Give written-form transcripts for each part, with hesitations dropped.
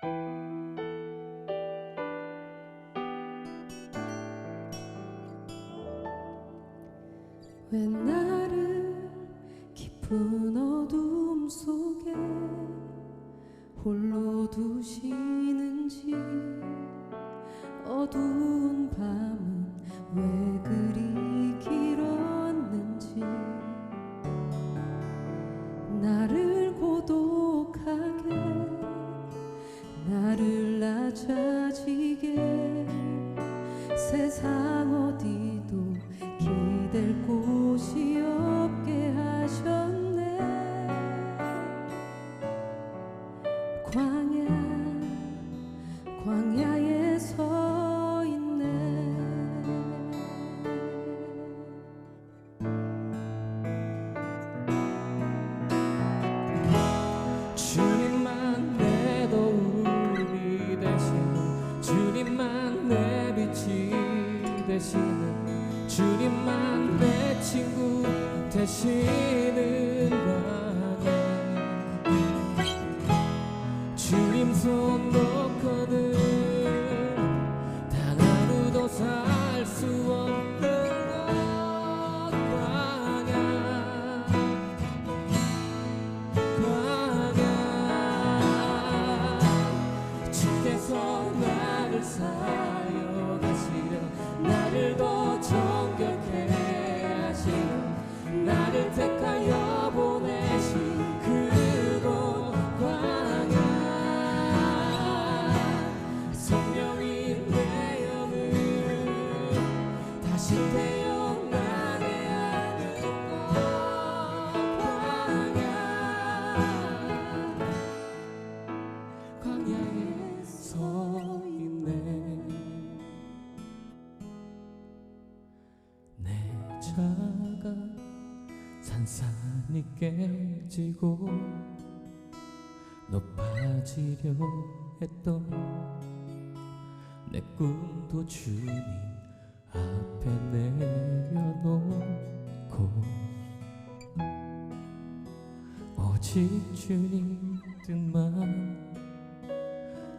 왜 나를 깊은 어둠 속에 홀로 두시는지, 어두운 밤은 왜 그리 길었는지, 나를 고독하게, 나를 낮아지게, 세상 어디도 기댈 곳이 없게 하셨네. 광야에 서 있네. 주님만 내 도움이 되시는, 주님만 내 빛이 되시는, 주님만 내 친구 되시는 광야. 주님 손 놓고는 단 하루도 살 수 없는 광야. 주께서 나를 사용하시려, 나를 더 정결케 하시려, 나를 택하여 보내신 그곳 광야. 성령이 내 영을 다시 태어나게 하는 곳 광야. 광야에 서 있네. 내 자가 산산이 깨지고 높아지려 했던 내 꿈도 주님 앞에 내려놓고, 오직 주님 뜻만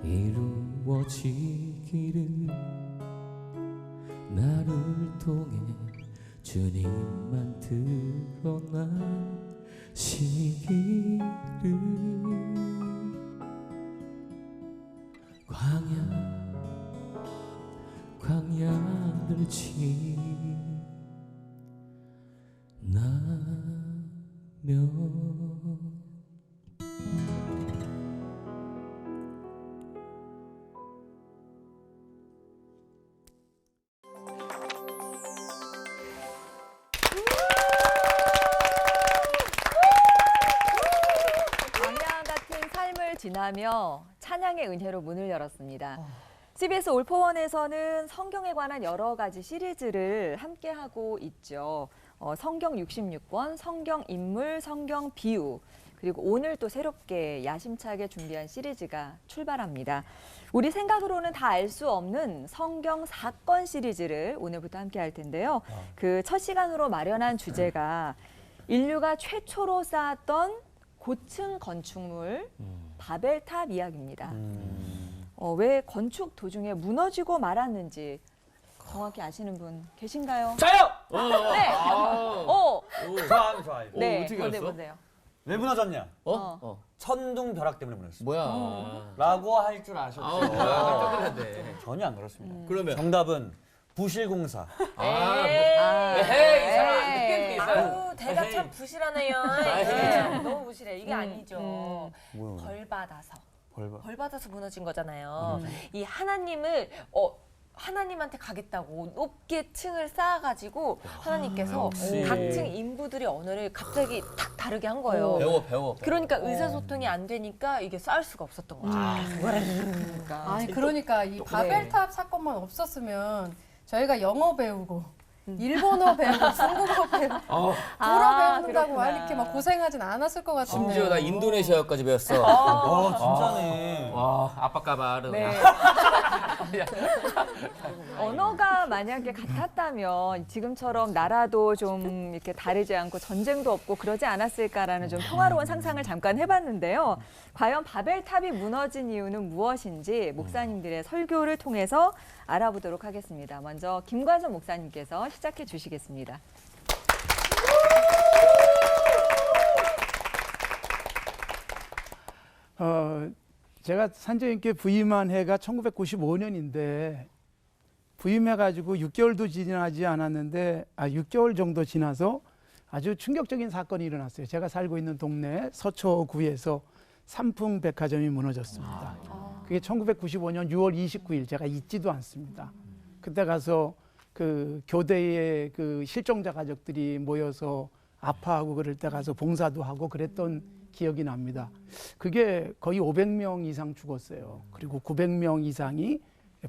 이루어지기를, 나를 통해 주님만 드러나시기를. 광야를 지나면 광야 같은 삶을 지나며 찬양의 은혜로 문을 열었습니다. CBS 올포원에서는 성경에 관한 여러 가지 시리즈를 함께하고 있죠. 성경 66권, 성경 인물, 성경 비유, 그리고 오늘 또 새롭게 야심차게 준비한 시리즈가 출발합니다. 우리 생각으로는 다 알 수 없는 성경 사건 시리즈를 오늘부터 함께할 텐데요. 그 첫 시간으로 마련한 주제가 인류가 최초로 쌓았던 고층 건축물 바벨탑 이야기입니다. 왜 건축 도중에 무너지고 말았는지 정확히 아시는 분 계신가요? 저요! 네. 좋아요. 네. 어떻게 뭔데 알았어? 뭔데요? 왜 무너졌냐? 어. 천둥 벼락 때문에 무너졌어. 뭐야? 라고 할 줄 아셨죠? 깜짝 놀랐네. 전혀 안 그렇습니다. 그러면 정답은 부실공사. 에이, 이 사람 안 듣겠네, 이 사람. 아유, 대답 참 부실하네요. 네, 너무 부실해. 이게 아니죠. 뭐요? 벌 받아서. 벌 받. 벌 받아서 무너진 거잖아요. 이 하나님을 하나님한테 가겠다고 높게 층을 쌓아가지고 하나님께서 역시. 각층 인부들의 언어를 갑자기 탁 다르게 한 거예요. 배워. 그러니까 의사소통이 안 되니까 이게 쌓을 수가 없었던 거죠. 아니 그러니까 이 바벨탑 사건만 없었으면 저희가 영어 배우고 일본어 배우고 중국어 배우고 불어 배운다고 막 이렇게 막 고생하진 않았을 것 같은데. 심지어 나 인도네시아어까지 배웠어. 진짜네. 와, 아빠가 말은. 네. 언어가 만약에 같았다면 지금처럼 나라도 좀 이렇게 다르지 않고 전쟁도 없고 그러지 않았을까라는 좀 평화로운 상상을 잠깐 해봤는데요. 과연 바벨탑이 무너진 이유는 무엇인지 목사님들의 설교를 통해서 알아보도록 하겠습니다. 먼저 김관선 목사님께서 시작해 주시겠습니다. 제가 산정인교회 부임한 해가 1995년인데 부임해가지고 6개월도 지나지 않았는데 6개월 정도 지나서 아주 충격적인 사건이 일어났어요. 제가 살고 있는 동네 서초구에서 삼풍백화점이 무너졌습니다. 그게 1995년 6월 29일 제가 잊지도 않습니다. 그때 가서 그 교대의 그 실종자 가족들이 모여서 아파하고 그럴 때 가서 봉사도 하고 그랬던 기억이 납니다. 그게 거의 500명 이상 죽었어요. 그리고 900명 이상이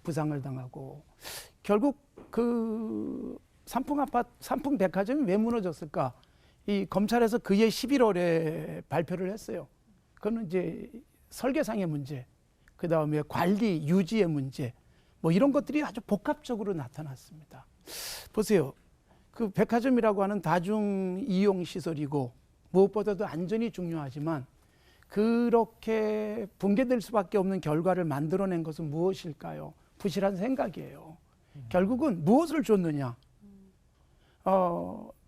부상을 당하고 결국 그 삼풍백화점이 왜 무너졌을까? 이 검찰에서 그해 11월에 발표를 했어요. 그거는 이제 설계상의 문제, 그 다음에 관리 유지의 문제, 뭐 이런 것들이 아주 복합적으로 나타났습니다. 보세요. 그 백화점이라고 하는 다중 이용 시설이고 무엇보다도 안전이 중요하지만 그렇게 붕괴될 수밖에 없는 결과를 만들어낸 것은 무엇일까요? 부실한 생각이에요. 결국은 무엇을 줬느냐?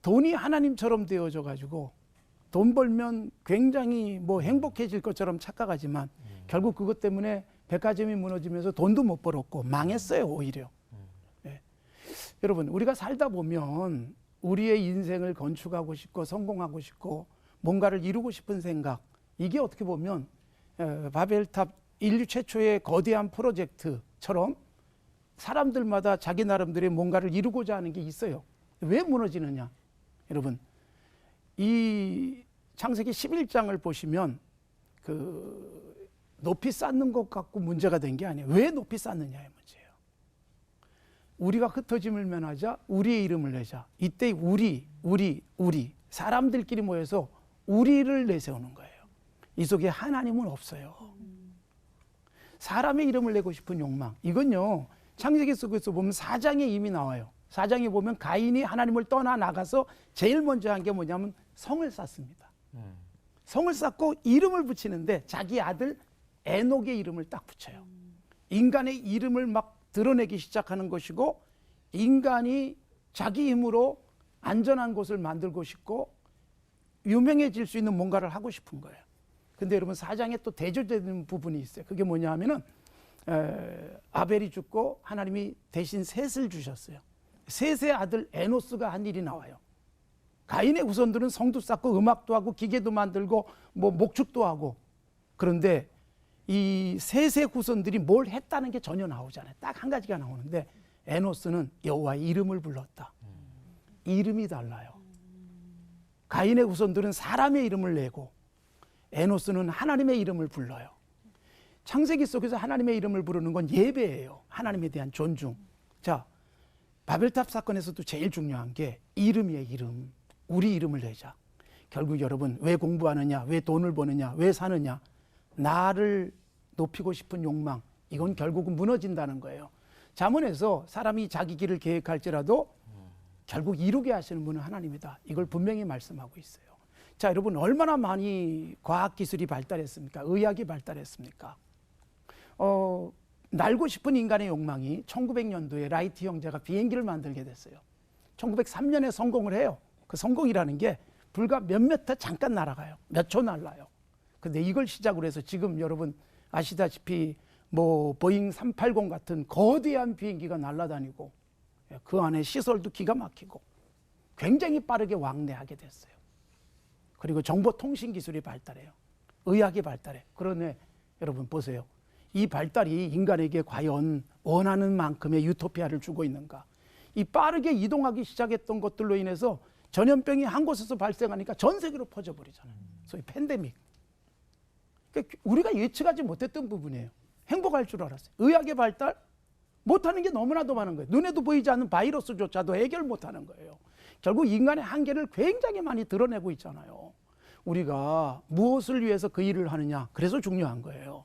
돈이 하나님처럼 되어져 가지고 돈 벌면 굉장히 뭐 행복해질 것처럼 착각하지만 결국 그것 때문에 백화점이 무너지면서 돈도 못 벌었고 망했어요, 오히려. 네. 여러분, 우리가 살다 보면 우리의 인생을 건축하고 싶고 성공하고 싶고 뭔가를 이루고 싶은 생각, 이게 어떻게 보면 바벨탑 인류 최초의 거대한 프로젝트처럼 사람들마다 자기 나름대로의 뭔가를 이루고자 하는 게 있어요. 왜 무너지느냐? 여러분, 이 창세기 11장을 보시면 그 높이 쌓는 것 갖고 문제가 된 게 아니에요. 왜 높이 쌓느냐의 문제예요. 우리가 흩어짐을 면하자 우리의 이름을 내자. 이때 우리 사람들끼리 모여서 우리를 내세우는 거예요. 이 속에 하나님은 없어요. 사람의 이름을 내고 싶은 욕망, 이건요 창세기 속에서 보면 4장에 이미 나와요. 4장에 보면 가인이 하나님을 떠나 나가서 제일 먼저 한 게 뭐냐면 성을 쌓습니다. 성을 쌓고 이름을 붙이는데 자기 아들 에녹의 이름을 딱 붙여요. 인간의 이름을 막 드러내기 시작하는 것이고 인간이 자기 힘으로 안전한 곳을 만들고 싶고 유명해질 수 있는 뭔가를 하고 싶은 거예요. 근데 여러분 4장에 또 대조되는 부분이 있어요. 그게 뭐냐 하면은 아벨이 죽고 하나님이 대신 셋을 주셨어요. 셋의 아들 에노스가 한 일이 나와요. 가인의 후손들은 성도 쌓고 음악도 하고 기계도 만들고 뭐 목축도 하고, 그런데 이 셋의 후손들이 뭘 했다는 게 전혀 나오잖아요. 딱 한 가지가 나오는데 에노스는 여호와의 이름을 불렀다. 이름이 달라요. 가인의 후손들은 사람의 이름을 내고 에노스는 하나님의 이름을 불러요. 창세기 속에서 하나님의 이름을 부르는 건 예배예요. 하나님에 대한 존중. 자, 바벨탑 사건에서도 제일 중요한 게 이름이에요. 이름. 우리 이름을 내자. 결국 여러분, 왜 공부하느냐, 왜 돈을 버느냐, 왜 사느냐, 나를 높이고 싶은 욕망, 이건 결국은 무너진다는 거예요. 잠언에서 사람이 자기 길을 계획할지라도 결국 이루게 하시는 분은 하나님이다. 이걸 분명히 말씀하고 있어요. 자, 여러분, 얼마나 많이 과학기술이 발달했습니까? 의학이 발달했습니까? 날고 싶은 인간의 욕망이 1900년도에 라이트 형제가 비행기를 만들게 됐어요. 1903년에 성공을 해요. 그 성공이라는 게 불과 몇몇 타 잠깐 날아가요. 몇 초 날라요. 근데 이걸 시작으로 해서 지금 여러분 아시다시피 뭐 보잉 380 같은 거대한 비행기가 날아다니고 그 안에 시설도 기가 막히고 굉장히 빠르게 왕래하게 됐어요. 그리고 정보통신 기술이 발달해요. 의학이 발달해. 그러네 여러분 보세요. 이 발달이 인간에게 과연 원하는 만큼의 유토피아를 주고 있는가? 이 빠르게 이동하기 시작했던 것들로 인해서 전염병이 한 곳에서 발생하니까 전 세계로 퍼져버리잖아요. 소위 팬데믹. 그러니까 우리가 예측하지 못했던 부분이에요. 행복할 줄 알았어요. 의학의 발달? 못하는 게 너무나도 많은 거예요. 눈에도 보이지 않는 바이러스조차도 해결 못하는 거예요. 결국 인간의 한계를 굉장히 많이 드러내고 있잖아요. 우리가 무엇을 위해서 그 일을 하느냐, 그래서 중요한 거예요.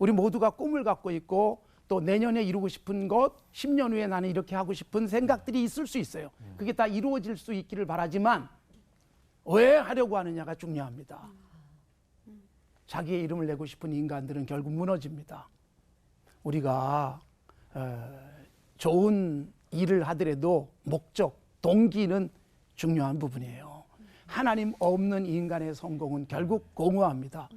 우리 모두가 꿈을 갖고 있고 또 내년에 이루고 싶은 것, 10년 후에 나는 이렇게 하고 싶은 생각들이 있을 수 있어요. 그게 다 이루어질 수 있기를 바라지만 왜 하려고 하느냐가 중요합니다. 자기의 이름을 내고 싶은 인간들은 결국 무너집니다. 우리가 좋은 일을 하더라도 목적, 동기는 중요한 부분이에요. 하나님 없는 인간의 성공은 결국 공허합니다.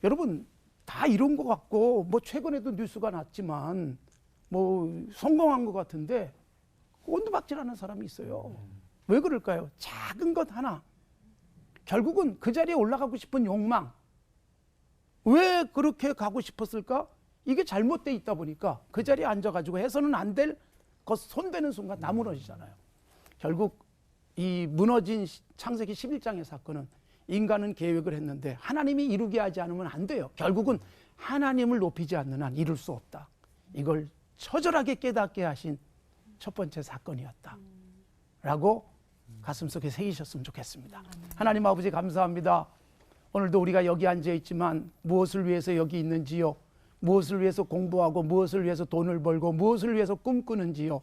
여러분 다 이런 것 같고 뭐 최근에도 뉴스가 났지만 뭐 성공한 것 같은데 온두박질하는 사람이 있어요. 왜 그럴까요? 작은 것 하나 결국은 그 자리에 올라가고 싶은 욕망, 왜 그렇게 가고 싶었을까? 이게 잘못돼 있다 보니까 그 자리에 앉아가지고 해서는 안 될 것 손대는 순간 다 무너지잖아요. 결국 이 무너진 창세기 11장의 사건은 인간은 계획을 했는데 하나님이 이루게 하지 않으면 안 돼요. 결국은 하나님을 높이지 않는 한 이룰 수 없다. 이걸 처절하게 깨닫게 하신 첫 번째 사건이었다. 라고 가슴속에 새기셨으면 좋겠습니다. 하나님 아버지 감사합니다. 오늘도 우리가 여기 앉아 있지만 무엇을 위해서 여기 있는지요? 무엇을 위해서 공부하고 무엇을 위해서 돈을 벌고 무엇을 위해서 꿈꾸는지요?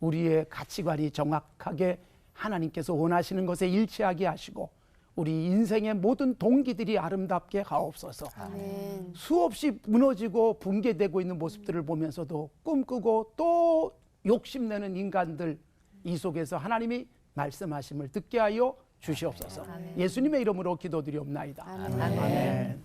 우리의 가치관이 정확하게 하나님께서 원하시는 것에 일치하게 하시고 우리 인생의 모든 동기들이 아름답게 하옵소서. 아멘. 수없이 무너지고 붕괴되고 있는 모습들을 보면서도 꿈꾸고 또 욕심내는 인간들, 이 속에서 하나님이 말씀하심을 듣게 하여 주시옵소서. 예수님의 이름으로 기도드리옵나이다. 아멘.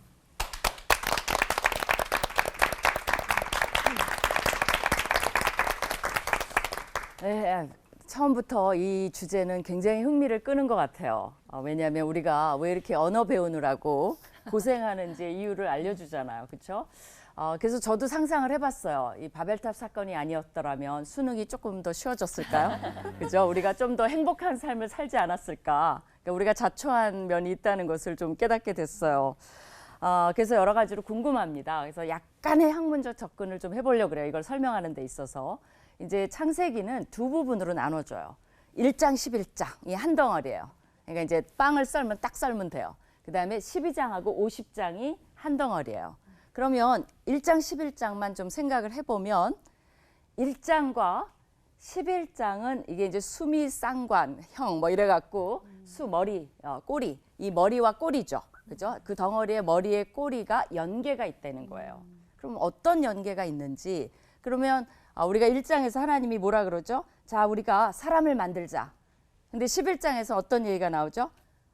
네, 처음부터 이 주제는 굉장히 흥미를 끄는 것 같아요. 왜냐하면 우리가 왜 이렇게 언어 배우느라고 고생하는지 이유를 알려주잖아요. 그렇죠? 그래서 저도 상상을 해봤어요. 이 바벨탑 사건이 아니었더라면 수능이 조금 더 쉬워졌을까요? 그죠? 우리가 좀 더 행복한 삶을 살지 않았을까? 그러니까 우리가 자초한 면이 있다는 것을 좀 깨닫게 됐어요. 그래서 여러 가지로 궁금합니다. 그래서 약간의 학문적 접근을 좀 해보려고 그래요. 이걸 설명하는 데 있어서. 이제 창세기는 두 부분으로 나눠줘요. 1장, 11장, 이 한 덩어리예요. 그러니까 이제 빵을 썰면 딱 썰면 돼요. 그 다음에 12장하고 50장이 한 덩어리예요. 그러면 1장, 11장만 좀 생각을 해보면 1장과 11장은 이게 이제 수미, 쌍관, 형 뭐 이래갖고 수, 머리, 꼬리, 이 머리와 꼬리죠. 그죠? 그 덩어리의 머리에 꼬리가 연계가 있다는 거예요. 그럼 어떤 연계가 있는지, 그러면 우리가 1장에서 하나님이 뭐라 그러죠? 자, 우리가 사람을 만들자. 근데 11장에서 어떤 얘기가 나오죠?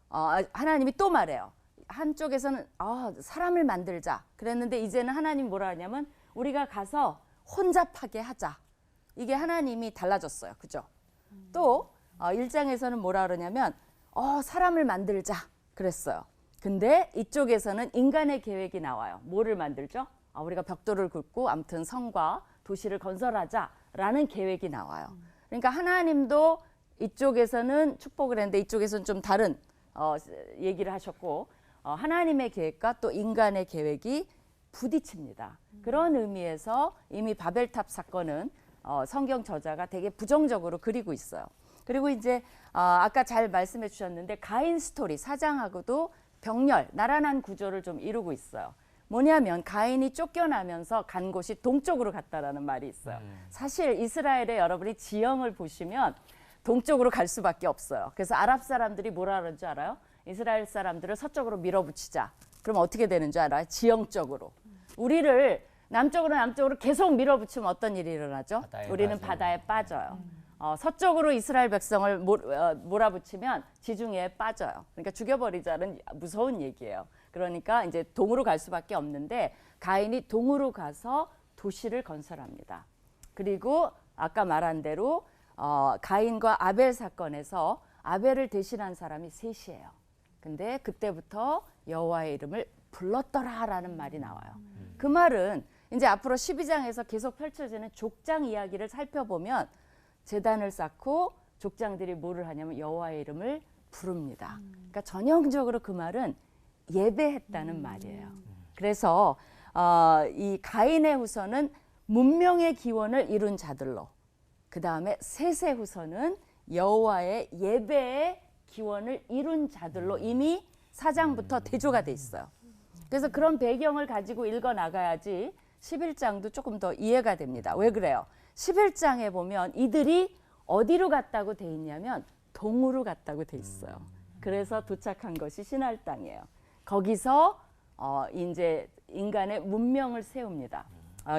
하나님이 또 말해요. 한쪽에서는 사람을 만들자. 그랬는데 이제는 하나님이 뭐라 하냐면 우리가 가서 혼잡하게 하자. 이게 하나님이 달라졌어요. 그죠? 또 1장에서는 뭐라 그러냐면 사람을 만들자. 그랬어요. 근데 이쪽에서는 인간의 계획이 나와요. 뭐를 만들죠? 우리가 벽돌을 긋고 아무튼 성과 도시를 건설하자라는 계획이 나와요. 그러니까 하나님도 이쪽에서는 축복을 했는데 이쪽에서는 좀 다른 얘기를 하셨고 하나님의 계획과 또 인간의 계획이 부딪힙니다. 그런 의미에서 이미 바벨탑 사건은 성경 저자가 되게 부정적으로 그리고 있어요. 그리고 이제 아까 잘 말씀해 주셨는데 가인 스토리 4장하고도 병렬, 나란한 구조를 좀 이루고 있어요. 뭐냐면 가인이 쫓겨나면서 간 곳이 동쪽으로 갔다라는 말이 있어요. 사실 이스라엘의 여러분이 지형을 보시면 동쪽으로 갈 수밖에 없어요. 그래서 아랍 사람들이 뭐라 그러는 줄 알아요? 이스라엘 사람들을 서쪽으로 밀어붙이자. 그럼 어떻게 되는 줄 알아요? 지형적으로. 우리를 남쪽으로 계속 밀어붙이면 어떤 일이 일어나죠? 우리는 바다에 빠져요. 서쪽으로 이스라엘 백성을 몰아붙이면 지중해에 빠져요. 그러니까 죽여버리자는 무서운 얘기예요. 그러니까 이제 동으로 갈 수밖에 없는데 가인이 동으로 가서 도시를 건설합니다. 그리고 아까 말한 대로 가인과 아벨 사건에서 아벨을 대신한 사람이 셋이에요. 근데 그때부터 여호와의 이름을 불렀더라라는 말이 나와요. 그 말은 이제 앞으로 12장에서 계속 펼쳐지는 족장 이야기를 살펴보면 제단을 쌓고 족장들이 뭐를 하냐면 여호와의 이름을 부릅니다. 그러니까 전형적으로 그 말은 예배했다는 말이에요. 그래서 이 가인의 후손은 문명의 기원을 이룬 자들로, 그 다음에 셋의 후손은 여호와의 예배의 기원을 이룬 자들로 이미 4장부터 대조가 돼 있어요. 그래서 그런 배경을 가지고 읽어 나가야지 11장도 조금 더 이해가 됩니다. 왜 그래요? 11장에 보면 이들이 어디로 갔다고 돼 있냐면 동으로 갔다고 돼 있어요. 그래서 도착한 것이 시날 땅이에요. 거기서 이제 인간의 문명을 세웁니다.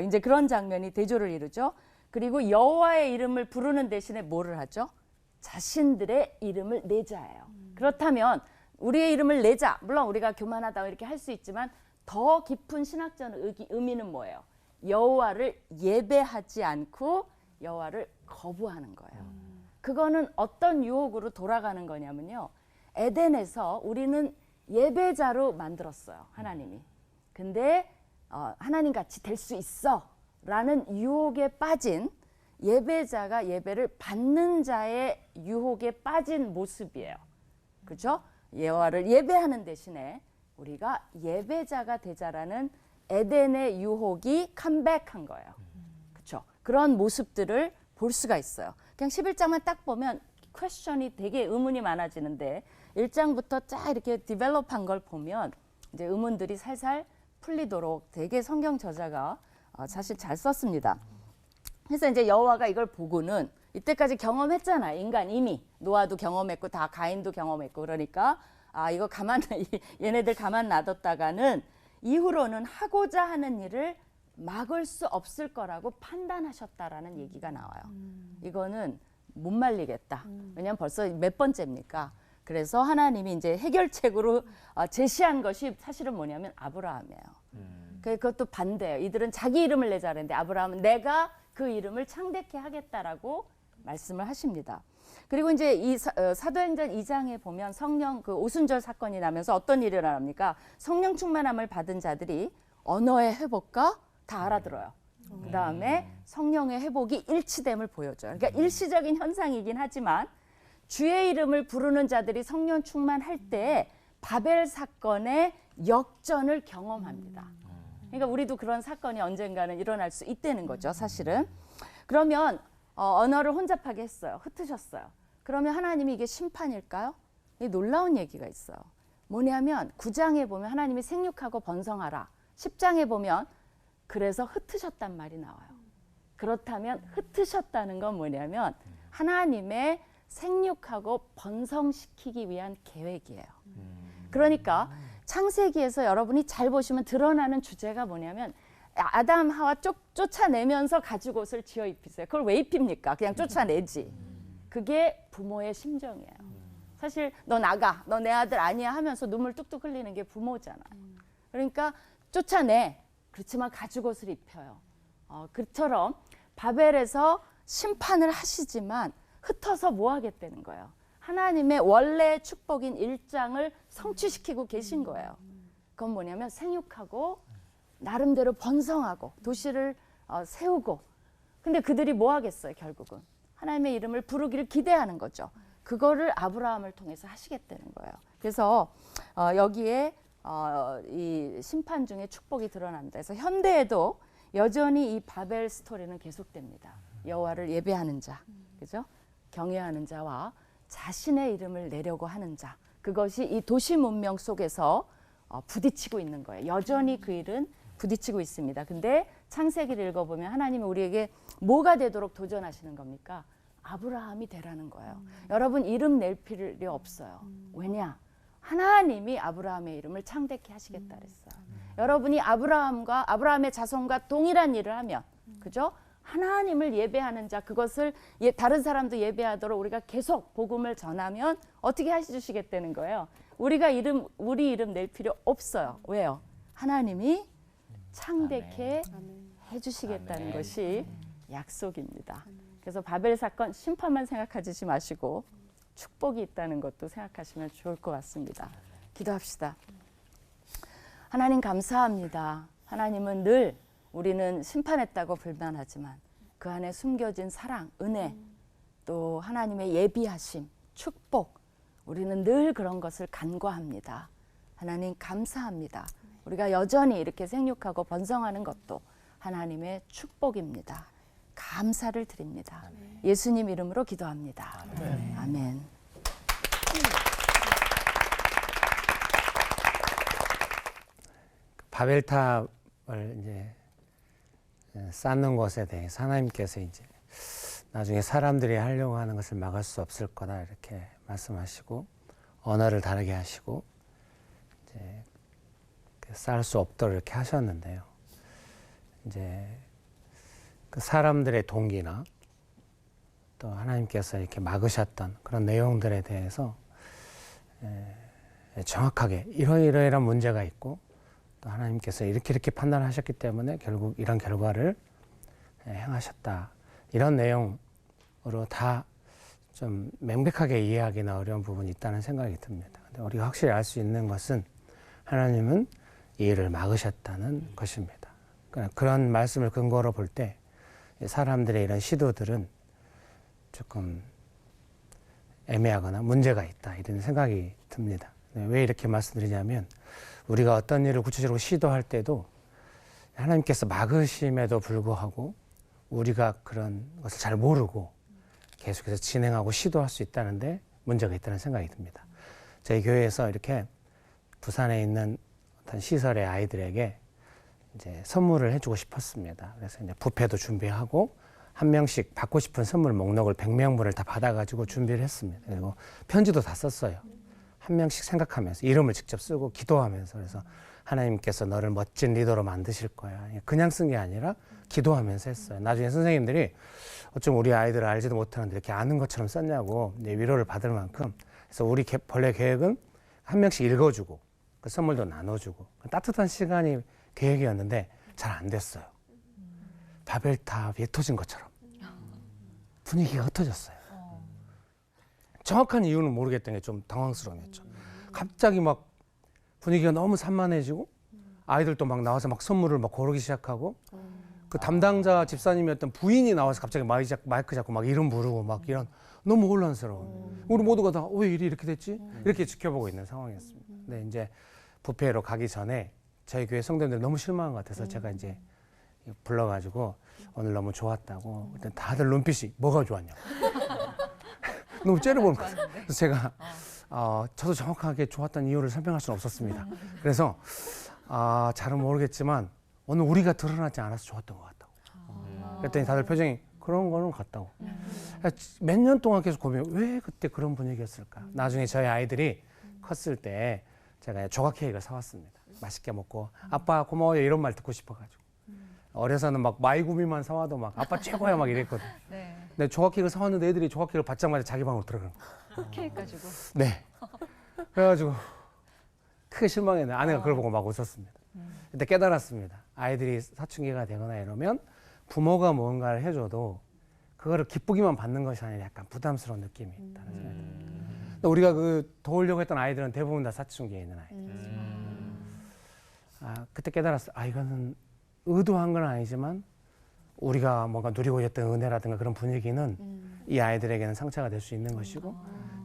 이제 그런 장면이 대조를 이루죠. 그리고 여호와의 이름을 부르는 대신에 뭐를 하죠? 자신들의 이름을 내자예요. 그렇다면 우리의 이름을 내자. 물론 우리가 교만하다 이렇게 할 수 있지만 더 깊은 신학적 의미는 뭐예요? 여호와를 예배하지 않고 여호와를 거부하는 거예요. 그거는 어떤 유혹으로 돌아가는 거냐면요. 에덴에서 우리는 예배자로 만들었어요. 하나님이. 근데 하나님 같이 될 수 있어 라는 유혹에 빠진 예배자가 예배를 받는 자의 유혹에 빠진 모습이에요. 그죠? 여호와를 예배하는 대신에 우리가 예배자가 되자라는 에덴의 유혹이 컴백한 거예요. 그렇죠? 그런 모습들을 볼 수가 있어요. 그냥 11장만 딱 보면 퀘스천이 되게 의문이 많아지는데 1장부터 쫙 이렇게 디벨롭한 걸 보면 이제 의문들이 살살 풀리도록 되게 성경 저자가 사실 잘 썼습니다. 그래서 이제 여호와가 이걸 보고는 이때까지 경험했잖아. 인간 이미 노아도 경험했고 다 가인도 경험했고 그러니까 이거 얘네들 가만 놔뒀다가는 이후로는 하고자 하는 일을 막을 수 없을 거라고 판단하셨다라는 얘기가 나와요. 이거는 못 말리겠다. 왜냐하면 벌써 몇 번째입니까? 그래서 하나님이 이제 해결책으로 제시한 것이 사실은 뭐냐면 아브라함이에요. 그것도 반대예요. 이들은 자기 이름을 내자 그랬는데 아브라함은 내가 그 이름을 창대케 하겠다라고 말씀을 하십니다. 그리고 이제 이 사도행전 2장에 보면 성령 그 오순절 사건이 나면서 어떤 일이 일어납니까? 성령 충만함을 받은 자들이 언어의 회복과 다 알아들어요. 그 다음에 성령의 회복이 일치됨을 보여줘요. 그러니까 일시적인 현상이긴 하지만 주의 이름을 부르는 자들이 성령 충만할 때 바벨 사건의 역전을 경험합니다. 그러니까 우리도 그런 사건이 언젠가는 일어날 수 있다는 거죠, 사실은. 그러면 언어를 혼잡하게 했어요. 흩으셨어요. 그러면 하나님이 이게 심판일까요? 이게 놀라운 얘기가 있어요. 뭐냐면 9장에 보면 하나님이 생육하고 번성하라. 10장에 보면 그래서 흩으셨단 말이 나와요. 그렇다면 흩으셨다는 건 뭐냐면 하나님의 생육하고 번성시키기 위한 계획이에요. 그러니까 창세기에서 여러분이 잘 보시면 드러나는 주제가 뭐냐면 아담 하와 쫓아내면서 가죽 옷을 지어 입히세요. 그걸 왜 입힙니까? 그냥 쫓아내지. 그게 부모의 심정이에요. 사실 너 나가, 너 내 아들 아니야 하면서 눈물 뚝뚝 흘리는 게 부모잖아요. 그러니까 쫓아내. 그렇지만 가죽 옷을 입혀요. 그처럼 바벨에서 심판을 하시지만 흩어서 뭐 하겠다는 거예요. 하나님의 원래 축복인 일장을 성취시키고 계신 거예요. 그건 뭐냐면 생육하고 나름대로 번성하고 도시를 세우고. 근데 그들이 뭐 하겠어요, 결국은. 하나님의 이름을 부르기를 기대하는 거죠. 그거를 아브라함을 통해서 하시겠다는 거예요. 그래서 여기에 이 심판 중에 축복이 드러난다. 그래서 현대에도 여전히 이 바벨 스토리는 계속됩니다. 여호와를 예배하는 자, 그죠? 경외하는 자와 자신의 이름을 내려고 하는 자. 그것이 이 도시 문명 속에서 부딪히고 있는 거예요. 여전히 그 일은 부딪히고 있습니다. 근데 창세기를 읽어보면 하나님이 우리에게 뭐가 되도록 도전하시는 겁니까? 아브라함이 되라는 거예요. 여러분 이름 낼 필요 없어요. 왜냐? 하나님이 아브라함의 이름을 창대케 하시겠다 그랬어요. 여러분이 아브라함의 자손과 동일한 일을 하면, 그죠? 하나님을 예배하는 자, 그것을 다른 사람도 예배하도록 우리가 계속 복음을 전하면 어떻게 해주시겠다는 거예요? 우리 이름 낼 필요 없어요. 왜요? 하나님이 창대케 해주시겠다는 것이 약속입니다. 그래서 바벨 사건 심판만 생각하지 마시고 축복이 있다는 것도 생각하시면 좋을 것 같습니다. 기도합시다. 하나님 감사합니다. 하나님은 늘 우리는 심판했다고 불만하지만 그 안에 숨겨진 사랑, 은혜, 또 하나님의 예비하심, 축복, 우리는 늘 그런 것을 간과합니다. 하나님 감사합니다. 우리가 여전히 이렇게 생육하고 번성하는 것도 하나님의 축복입니다. 감사를 드립니다. 예수님 이름으로 기도합니다. 아멘. 바벨탑을 이제 쌓는 것에 대해서 하나님께서 이제 나중에 사람들이 하려고 하는 것을 막을 수 없을 거다 이렇게 말씀하시고 언어를 다르게 하시고 이제 쌓을 수 없도록 이렇게 하셨는데요. 이제 그 사람들의 동기나 또 하나님께서 이렇게 막으셨던 그런 내용들에 대해서 정확하게 이러이러이런 문제가 있고 또 하나님께서 이렇게 판단하셨기 때문에 결국 이런 결과를 행하셨다. 이런 내용으로 다 좀 명백하게 이해하기는 어려운 부분이 있다는 생각이 듭니다. 근데 우리가 확실히 알 수 있는 것은 하나님은 이 일을 막으셨다는 것입니다. 그런 말씀을 근거로 볼 때 사람들의 이런 시도들은 조금 애매하거나 문제가 있다 이런 생각이 듭니다. 왜 이렇게 말씀드리냐면 우리가 어떤 일을 구체적으로 시도할 때도 하나님께서 막으심에도 불구하고 우리가 그런 것을 잘 모르고 계속해서 진행하고 시도할 수 있다는데 문제가 있다는 생각이 듭니다. 저희 교회에서 이렇게 부산에 있는 어떤 시설의 아이들에게 이제 선물을 해주고 싶었습니다. 그래서 이제 뷔페도 준비하고 한 명씩 받고 싶은 선물 목록을 100명분을 다 받아가지고 준비를 했습니다. 그리고 편지도 다 썼어요. 한 명씩 생각하면서 이름을 직접 쓰고 기도하면서 그래서 하나님께서 너를 멋진 리더로 만드실 거야. 그냥 쓴 게 아니라 기도하면서 했어요. 나중에 선생님들이 어쩜 우리 아이들을 알지도 못하는데 이렇게 아는 것처럼 썼냐고 이제 위로를 받을 만큼 그래서 우리 본래 계획은 한 명씩 읽어주고 그 선물도 나눠주고 따뜻한 시간이 계획이었는데 잘 안 됐어요. 바벨탑이 흩어진 것처럼 분위기가 흩어졌어요. 정확한 이유는 모르겠던 게 좀 당황스러웠죠. 갑자기 막 분위기가 너무 산만해지고 아이들도 막 나와서 막 선물을 막 고르기 시작하고 그 담당자 집사님이었던 부인이 나와서 갑자기 마이크 잡고 막 이름 부르고 막 이런 너무 혼란스러운 우리 모두가 다 왜 일이 이렇게 됐지? 이렇게 지켜보고 있는 상황이었습니다. 근데 이제 뷔페로 가기 전에 저희 교회 성도님들 너무 실망한 것 같아서 제가 이제 불러가지고 오늘 너무 좋았다고 일단 다들 눈빛이 뭐가 좋았냐고 너무 째려보는 거예요. 그래서 제가 저도 정확하게 좋았던 이유를 설명할 수는 없었습니다. 그래서 잘은 모르겠지만 오늘 우리가 드러나지 않아서 좋았던 것 같다고. 그랬더니 다들 표정이 그런 거는 같다고. 몇 년 동안 계속 고민해. 왜 그때 그런 분위기였을까? 나중에 저희 아이들이 컸을 때 제가 조각 케이크를 사왔습니다. 맛있게 먹고 아빠 고마워요 이런 말 듣고 싶어가지고. 어려서는 막 마이구미만 사와도 막 아빠 최고야 막 이랬거든. 네. 근데 조각 케이크를 사왔는데 애들이 조각 케이크를 받자마자 자기 방으로 들어가는 거야. 케이크 가지고. 네. 그래가지고 크게 실망했는데 아내가 그걸 보고 막 웃었습니다. 그때 깨달았습니다. 아이들이 사춘기가 되거나 이러면 부모가 뭔가를 해줘도 그거를 기쁘기만 받는 것이 아니라 약간 부담스러운 느낌이 있다는 생각이 듭니다. 우리가 그 도우려고 했던 아이들은 대부분 다 사춘기에 있는 아이들. 그때 깨달았어요. 이거는 의도한 건 아니지만 우리가 뭔가 누리고 있던 은혜라든가 그런 분위기는 이 아이들에게는 상처가 될 수 있는 것이고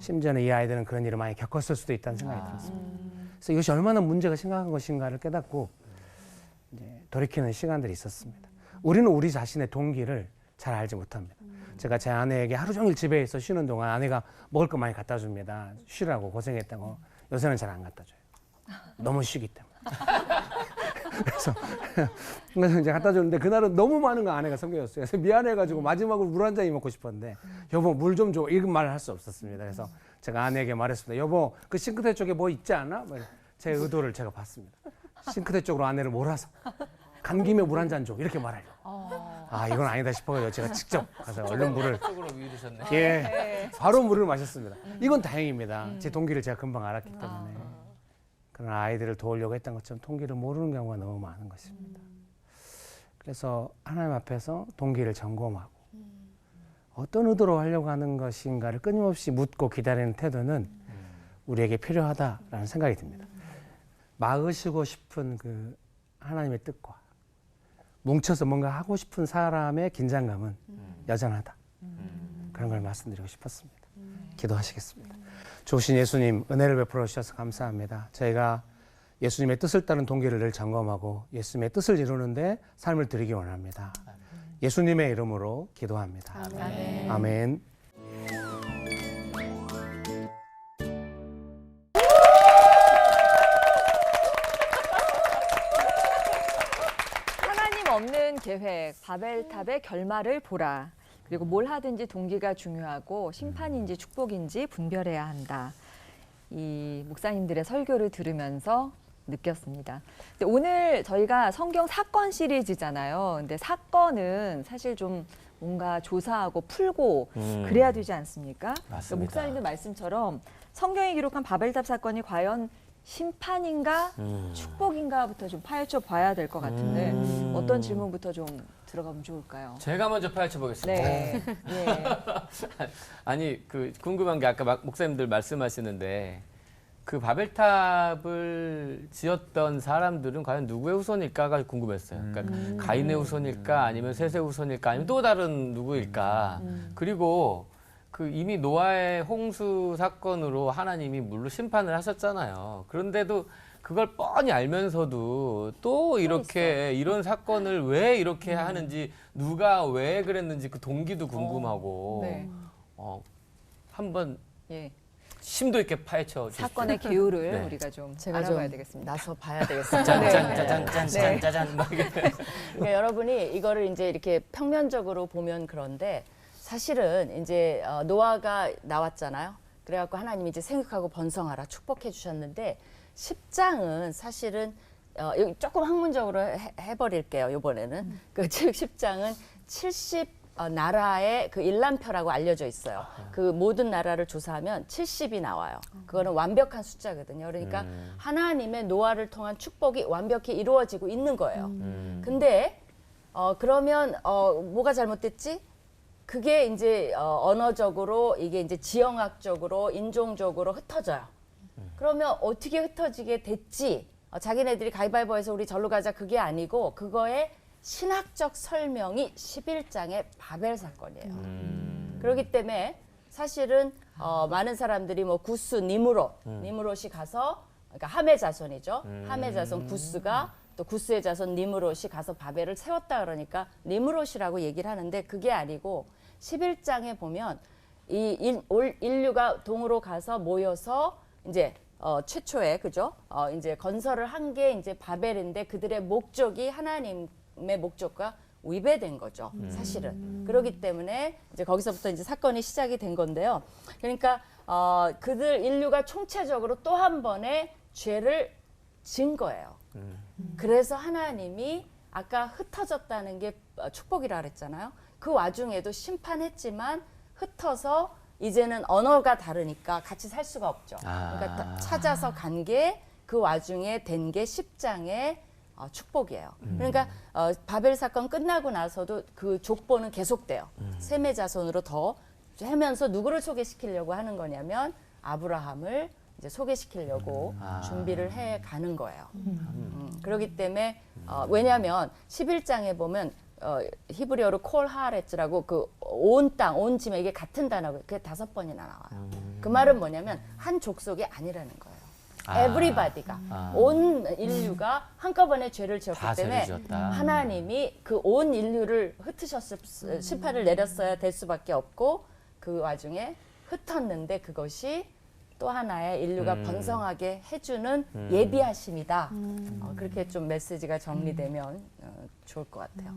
심지어는 이 아이들은 그런 일을 많이 겪었을 수도 있다는 생각이 들었습니다. 그래서 이것이 얼마나 문제가 심각한 것인가를 깨닫고 이제 돌이키는 시간들이 있었습니다. 우리는 우리 자신의 동기를 잘 알지 못합니다. 제가 제 아내에게 하루 종일 집에 있어 쉬는 동안 아내가 먹을 거 많이 갖다 줍니다. 쉬라고 고생했다고. 요새는 잘 안 갖다 줘요. 너무 쉬기 때문에. 그래서 이제 갖다 줬는데 그날은 너무 많은 거 아내가 섬겨줬어요. 그래서 미안해가지고 마지막으로 물 한 잔이 먹고 싶었는데 여보 물 좀 줘 이런 말을 할 수 없었습니다. 그래서 제가 아내에게 말했습니다. 여보 그 싱크대 쪽에 뭐 있지 않아? 제 의도를 제가 봤습니다. 싱크대 쪽으로 아내를 몰아서 간 김에 물 한 잔 줘 이렇게 말하려고. 이건 아니다 싶어요. 제가 직접 가서 얼른 물을 쪽으로 미루셨네. 바로 물을 마셨습니다. 이건 다행입니다. 제 동기를 제가 금방 알았기 때문에. 그런 아이들을 도우려고 했던 것처럼 동기를 모르는 경우가 너무 많은 것입니다. 그래서 하나님 앞에서 동기를 점검하고 어떤 의도로 하려고 하는 것인가를 끊임없이 묻고 기다리는 태도는 우리에게 필요하다라는 생각이 듭니다. 막으시고 싶은 그 하나님의 뜻과 뭉쳐서 뭔가 하고 싶은 사람의 긴장감은 여전하다. 그런 걸 말씀드리고 싶었습니다. 기도하시겠습니다. 좋으신 예수님 은혜를 베풀어 주셔서 감사합니다. 저희가 예수님의 뜻을 따른 동기를 늘 점검하고 예수님의 뜻을 이루는데 삶을 드리기 원합니다. 예수님의 이름으로 기도합니다. 아멘. 아멘. 하나님 없는 계획, 바벨탑의 결말을 보라. 그리고 뭘 하든지 동기가 중요하고 심판인지 축복인지 분별해야 한다. 이 목사님들의 설교를 들으면서 느꼈습니다. 근데 오늘 저희가 성경 사건 시리즈잖아요. 근데 사건은 사실 좀 뭔가 조사하고 풀고 그래야 되지 않습니까? 맞습니다. 목사님들 말씀처럼 성경이 기록한 바벨탑 사건이 과연 심판인가 축복인가부터 좀 파헤쳐 봐야 될 것 같은데 어떤 질문부터 좀 들어가면 좋을까요? 제가 먼저 파헤쳐 보겠습니다. 네. 예. 아니 그 궁금한 게 아까 목사님들 말씀하시는데 그 바벨탑을 지었던 사람들은 과연 누구의 후손일까가 궁금했어요. 그러니까 가인의 후손일까 아니면 셋의 후손일까 아니면 또 다른 누구일까. 그리고 그 이미 노아의 홍수 사건으로 하나님이 물로 심판을 하셨잖아요. 그런데도 그걸 뻔히 알면서도 또 이렇게 이런 사건을 왜 이렇게 하는지 누가 왜 그랬는지 그 동기도 궁금하고 네. 한번 예. 심도 있게 파헤쳐 주십시오. 사건의 기후를 네. 우리가 좀 제가 알아봐야 좀 되겠습니다. 나서 봐야 되겠습니다. 짠짠짠짠짠짠짠 막 이렇게. 그러니까 여러분이 이거를 이제 이렇게 평면적으로 보면 그런데 사실은 이제 노아가 나왔잖아요. 그래갖고 하나님이 이제 생육하고 번성하라 축복해 주셨는데 10장은 사실은 여기 조금 학문적으로 해버릴게요. 이번에는 즉 10장은 70 나라의 그 일람표라고 알려져 있어요. 그 모든 나라를 조사하면 70이 나와요. 그거는 완벽한 숫자거든요. 그러니까 하나님의 노아를 통한 축복이 완벽히 이루어지고 있는 거예요. 근데 그러면 뭐가 잘못됐지? 그게 이제 언어적으로 이게 이제 지형학적으로 인종적으로 흩어져요. 그러면 어떻게 흩어지게 됐지? 자기네들이 가위바위보해서 우리 절로 가자 그게 아니고 그거의 신학적 설명이 11장의 바벨 사건이에요. 그렇기 때문에 사실은 많은 사람들이 뭐 구스, 니므롯이 가서 그러니까 함의 자손이죠. 함의 자손 구스가 또 구스의 자손 니므롯이 가서 바벨을 세웠다 그러니까 니므롯이라고 얘기를 하는데 그게 아니고 11장에 보면 이 인류가 동으로 가서 모여서 이제 최초에 그죠? 이제 건설을 한 게 이제 바벨인데 그들의 목적이 하나님의 목적과 위배된 거죠. 사실은. 그렇기 때문에 이제 거기서부터 이제 사건이 시작이 된 건데요. 그러니까 그들 인류가 총체적으로 또 한 번의 죄를 진 거예요. 그래서 하나님이 아까 흩어졌다는 게 축복이라 그랬잖아요. 그 와중에도 심판했지만 흩어서 이제는 언어가 다르니까 같이 살 수가 없죠. 그러니까 찾아서 간 게 그 와중에 된 게 10장의 축복이에요. 그러니까 바벨 사건 끝나고 나서도 그 족보는 계속돼요. 셈의 자손으로 더 하면서 누구를 소개시키려고 하는 거냐면 아브라함을 이제 소개시키려고 준비를 해 가는 거예요. 그렇기 때문에 왜냐하면 11장에 보면 히브리어로 콜 하레츠라고 그 온 땅, 온 짐에 이게 같은 단어고 그게 5번이나 나와요. 그 말은 뭐냐면 한 족속이 아니라는 거예요. 에브리바디가 온 인류가 한꺼번에 죄를 지었기 때문에 하나님이 그 온 인류를 흩으셨을 심판을 내렸어야 될 수밖에 없고 그 와중에 흩었는데 그것이 또 하나의 인류가 번성하게 해주는 예비하심이다. 그렇게 좀 메시지가 정리되면 좋을 것 같아요.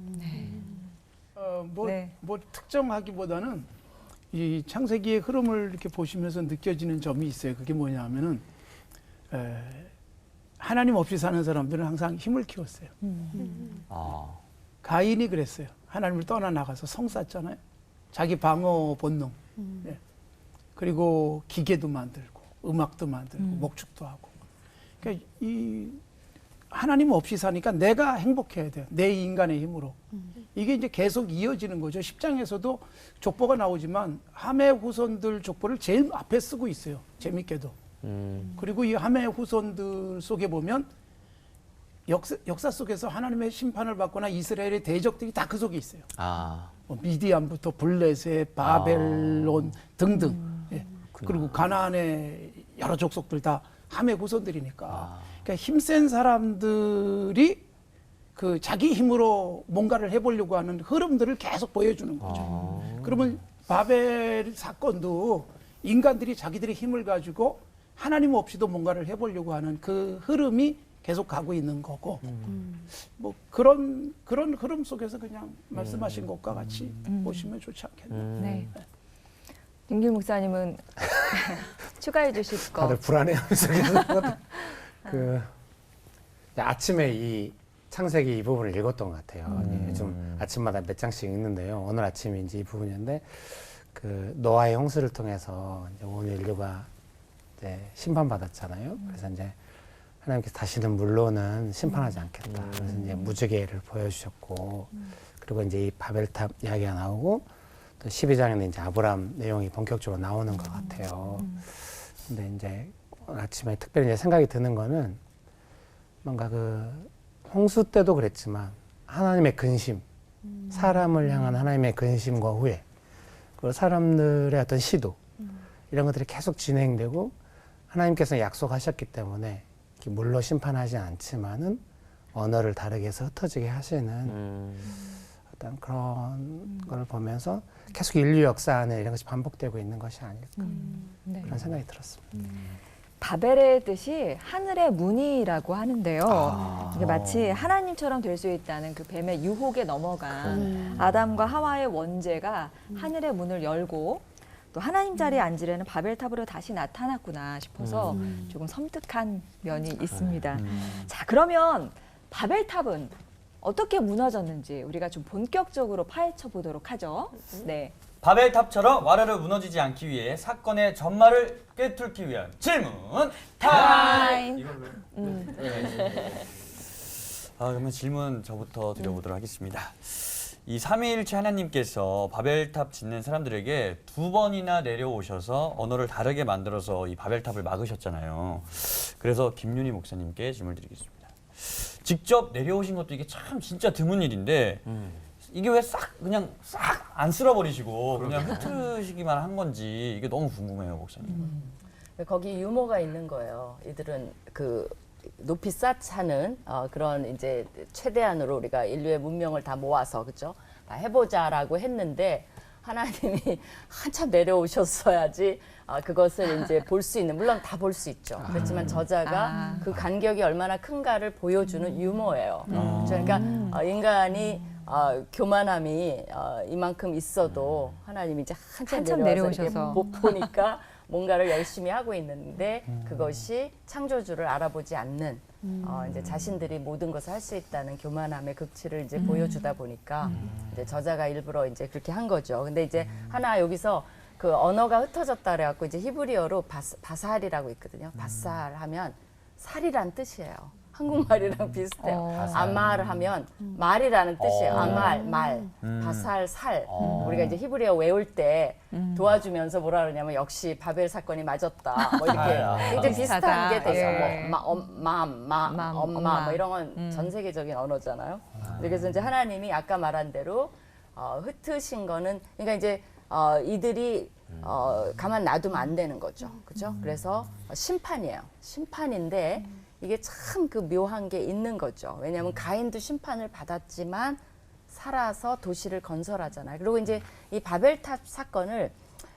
뭐 특정하기보다는 이 창세기의 흐름을 이렇게 보시면서 느껴지는 점이 있어요. 그게 뭐냐면은 하나님 없이 사는 사람들은 항상 힘을 키웠어요. 가인이 그랬어요. 하나님을 떠나 나가서 성 쌓잖아요. 자기 방어 본능. 예. 그리고 기계도 만들고 음악도 만들고 목축도 하고. 그러니까 이 하나님 없이 사니까 내가 행복해야 돼요. 내 인간의 힘으로. 이게 이제 계속 이어지는 거죠. 10장에서도 족보가 나오지만 함의 후손들 족보를 제일 앞에 쓰고 있어요. 재밌게도. 그리고 이 함의 후손들 속에 보면 역사 속에서 하나님의 심판을 받거나 이스라엘의 대적들이 다 그 속에 있어요. 뭐 미디안부터 블레셋, 바벨론 등등. 예. 그리고 가나안의 여러 족속들 다 함의 후손들이니까. 그러니까 힘센 사람들이 그 자기 힘으로 뭔가를 해보려고 하는 흐름들을 계속 보여주는 거죠. 그러면 바벨 사건도 인간들이 자기들의 힘을 가지고 하나님 없이도 뭔가를 해보려고 하는 그 흐름이 계속 가고 있는 거고 뭐 그런 흐름 속에서 그냥 말씀하신 것과 같이 보시면 좋지 않겠나. 네. 윤길 목사님은 추가해 주실 거. 다들 불안해하면서 계속 그 아침에 이 창세기 이 부분을 읽었던 것 같아요. 요즘 아침마다 몇 장씩 읽는데요. 오늘 아침에 이제 이 부분이었는데 그 노아의 홍수를 통해서 이제 온 인류가 이제 심판받았잖아요. 그래서 이제 하나님께서 다시는 물로는 심판하지 않겠다. 그래서 이제 무지개를 보여주셨고, 그리고 이제 이 바벨탑 이야기가 나오고, 또 12장에는 이제 아브라함 내용이 본격적으로 나오는 것 같아요. 근데 이제 오늘 아침에 특별히 이제 생각이 드는 거는 뭔가 그 홍수 때도 그랬지만 하나님의 근심, 사람을 향한 하나님의 근심과 후회, 그리고 사람들의 어떤 시도, 이런 것들이 계속 진행되고 하나님께서 약속하셨기 때문에 물로 심판하지 않지만은 언어를 다르게 해서 흩어지게 하시는 어떤 그런 걸 보면서 계속 인류 역사 안에 이런 것이 반복되고 있는 것이 아닐까 네. 그런 생각이 들었습니다. 바벨의 뜻이 하늘의 문이라고 하는데요. 이게 마치 하나님처럼 될 수 있다는 그 뱀의 유혹에 넘어간 아담과 하와의 원죄가 하늘의 문을 열고 또 하나님 자리에 앉으려는 바벨탑으로 다시 나타났구나 싶어서 조금 섬뜩한 면이 있습니다. 자, 그러면 바벨탑은 어떻게 무너졌는지 우리가 좀 본격적으로 파헤쳐 보도록 하죠. 네. 바벨탑처럼 와르르 무너지지 않기 위해 사건의 전말을 꿰뚫기 위한 질문 타임! 이걸로. 그러면 질문 저부터 드려보도록 하겠습니다. 이 삼위일체 하나님께서 바벨탑 짓는 사람들에게 2번이나 내려오셔서 언어를 다르게 만들어서 이 바벨탑을 막으셨잖아요. 그래서 김윤희 목사님께 질문을 드리겠습니다. 직접 내려오신 것도 이게 참 진짜 드문 일인데 이게 왜 그냥 싹 안 쓸어버리시고 그냥 흩으시기만 한 건지 이게 너무 궁금해요, 목사님. 거기 유머가 있는 거예요. 이들은 그 높이 쌓자는 그런 이제 최대한으로 우리가 인류의 문명을 다 모아서 그죠? 다 해보자라고 했는데 하나님이 한참 내려오셨어야지 그것을 이제 볼 수 있는, 물론 다 볼 수 있죠. 그렇지만 저자가 그 간격이 얼마나 큰가를 보여주는 유머예요. 그러니까 인간이 교만함이 이만큼 있어도 하나님이 이제 한참 내려오셔서 못 보니까 뭔가를 열심히 하고 있는데 그것이 창조주를 알아보지 않는 이제 자신들이 모든 것을 할 수 있다는 교만함의 극치를 이제 보여주다 보니까 이제 저자가 일부러 이제 그렇게 한 거죠. 근데 이제 하나 여기서 그 언어가 흩어졌다 그래갖고 이제 히브리어로 바살이라고 있거든요. 바살 하면 살이란 뜻이에요. 한국말이랑 비슷해요. 아말 하면 말이라는 뜻이에요. 아말, 말, 바살, 살. 우리가 이제 히브리어 외울 때 도와주면서 뭐라 그러냐면 역시 바벨 사건이 맞았다. 뭐 이렇게 이제 비슷한 게 돼요. 뭐 엄마 뭐 이런 건 전 세계적인 언어잖아요. 그래서 이제 하나님이 아까 말한 대로 흩으신 거는 그러니까 이제 이들이 가만 놔두면 안 되는 거죠. 그죠? 그래서 심판이에요. 심판인데 이게 참 그 묘한 게 있는 거죠. 왜냐하면 가인도 심판을 받았지만 살아서 도시를 건설하잖아요. 그리고 이제 이 바벨탑 사건을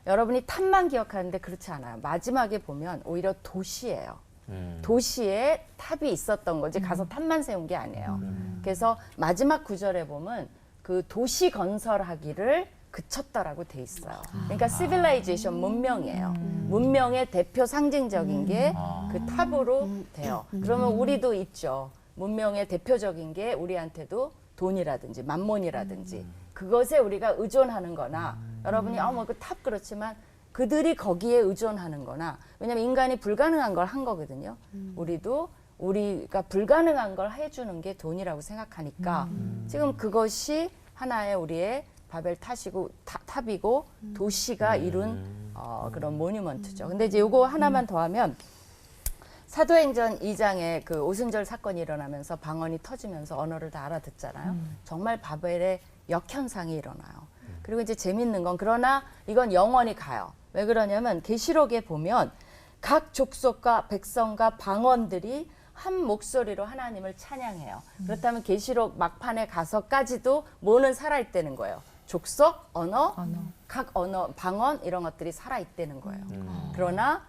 여러분이 탑만 기억하는데 그렇지 않아요. 마지막에 보면 오히려 도시예요. 도시에 탑이 있었던 거지 가서 탑만 세운 게 아니에요. 그래서 마지막 구절에 보면 그 도시 건설하기를 그쳤다라고 돼 있어요. 그러니까 시빌라이제이션 문명이에요. 문명의 대표 상징적인 게 그 탑으로 돼요. 그러면 우리도 있죠. 문명의 대표적인 게 우리한테도 돈이라든지 만몬이라든지 그것에 우리가 의존하는 거나 여러분이 뭐 그 탑 그렇지만 그들이 거기에 의존하는 거나 왜냐면 인간이 불가능한 걸 한 거거든요. 우리도 우리가 불가능한 걸 해주는 게 돈이라고 생각하니까 지금 그것이 하나의 우리의 바벨 탑이고 도시가 이룬 그런 모뉴먼트죠. 근데 이제 요거 하나만 더 하면 사도행전 2장에 그 오순절 사건이 일어나면서 방언이 터지면서 언어를 다 알아듣잖아요. 정말 바벨의 역현상이 일어나요. 그리고 이제 재밌는 건 그러나 이건 영원히 가요. 왜 그러냐면 계시록에 보면 각 족속과 백성과 방언들이 한 목소리로 하나님을 찬양해요. 그렇다면 계시록 막판에 가서까지도 뭐는 살아있다는 거예요. 족속, 언어, 각 언어, 방언 이런 것들이 살아있다는 거예요. 그러나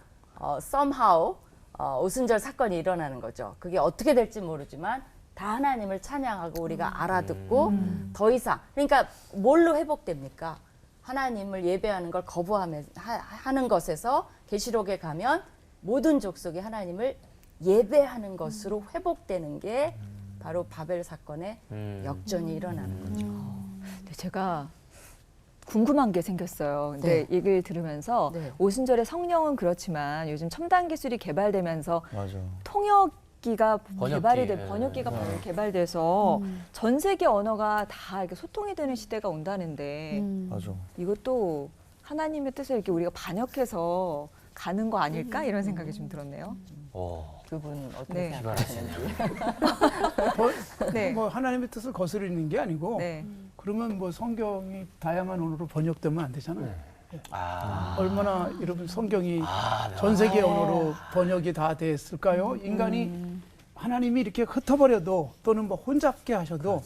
somehow 오순절 사건이 일어나는 거죠. 그게 어떻게 될지 모르지만 다 하나님을 찬양하고 우리가 알아듣고 더 이상 그러니까 뭘로 회복됩니까? 하나님을 예배하는 걸 거부하는 것에서 계시록에 가면 모든 족속이 하나님을 예배하는 것으로 회복되는 게 바로 바벨 사건의 역전이 일어나는 거죠. 네, 제가 궁금한 게 생겼어요. 근데 얘기를 들으면서 오순절의 성령은 그렇지만 요즘 첨단 기술이 개발되면서 맞아. 통역기가 번역기, 번역기가 개발돼서 전 세계 언어가 다 이렇게 소통이 되는 시대가 온다는데 맞아. 이것도 하나님의 뜻을 이렇게 우리가 반역해서 가는 거 아닐까 이런 생각이 좀 들었네요. 두 분 어떻게 네. 생각하시는지. 네. 뭐 하나님의 뜻을 거스르는 게 아니고 네. 그러면 뭐 성경이 다양한 언어로 번역되면 안 되잖아요. 얼마나 여러분 성경이 전 세계 언어로 번역이 다 됐을까요? 인간이 하나님이 이렇게 흩어버려도 또는 뭐 혼잡게 하셔도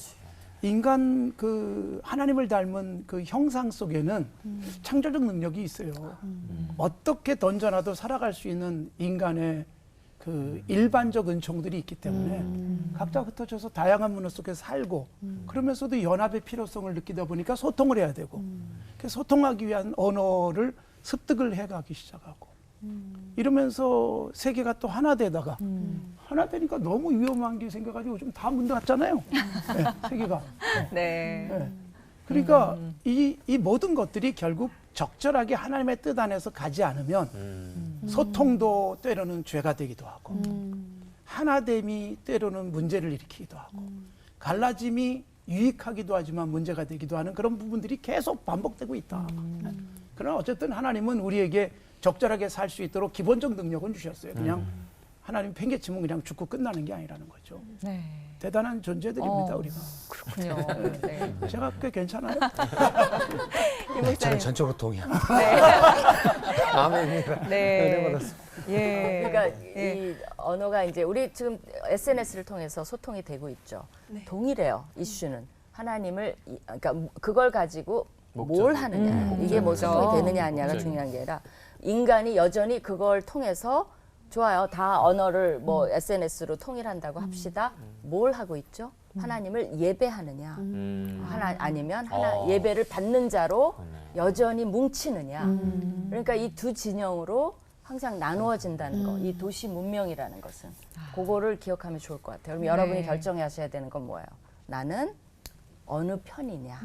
인간 그 하나님을 닮은 그 형상 속에는 창조적 능력이 있어요. 어떻게 던져놔도 살아갈 수 있는 인간의 그 일반적 은총들이 있기 때문에 각자 흩어져서 다양한 문화 속에 살고 그러면서도 연합의 필요성을 느끼다 보니까 소통을 해야 되고 그 소통하기 위한 언어를 습득을 해가기 시작하고 이러면서 세계가 또 하나 되다가 하나 되니까 너무 위험한 게 생겨가지고 요즘 다 문 닫잖아요. 네, 세계가. 네. 네. 그러니까 이 모든 것들이 결국 적절하게 하나님의 뜻 안에서 가지 않으면 소통도 때로는 죄가 되기도 하고 하나됨이 때로는 문제를 일으키기도 하고 갈라짐이 유익하기도 하지만 문제가 되기도 하는 그런 부분들이 계속 반복되고 있다. 그러나 어쨌든 하나님은 우리에게 적절하게 살 수 있도록 기본적 능력은 주셨어요. 그냥 하나님 팽개치면 그냥 죽고 끝나는 게 아니라는 거죠. 네. 대단한 존재들입니다, 우리가. 그렇군요. 네. 제가 꽤 괜찮아요. 저는 전적으로 동의합니다. 마음에 듭니다. 네. 예. 그러니까 이 언어가 이제 우리 지금 SNS를 통해서 소통이 되고 있죠. 동일해요. 이슈는 하나님을 그러니까 그걸 가지고 뭘 하느냐 이게 뭐 소통이 되느냐 아니냐가 중요한 게 아니라 인간이 여전히 그걸 통해서 좋아요. 다 언어를 뭐 SNS로 통일한다고 합시다. 뭘 하고 있죠? 하나님을 예배하느냐, 아니면 예배를 받는 자로 여전히 뭉치느냐. 그러니까 이 두 진영으로 항상 나누어진다는 거. 이 도시 문명이라는 것은 그거를 기억하면 좋을 것 같아요. 그럼 여러분이 결정하셔야 되는 건 뭐예요? 나는 어느 편이냐.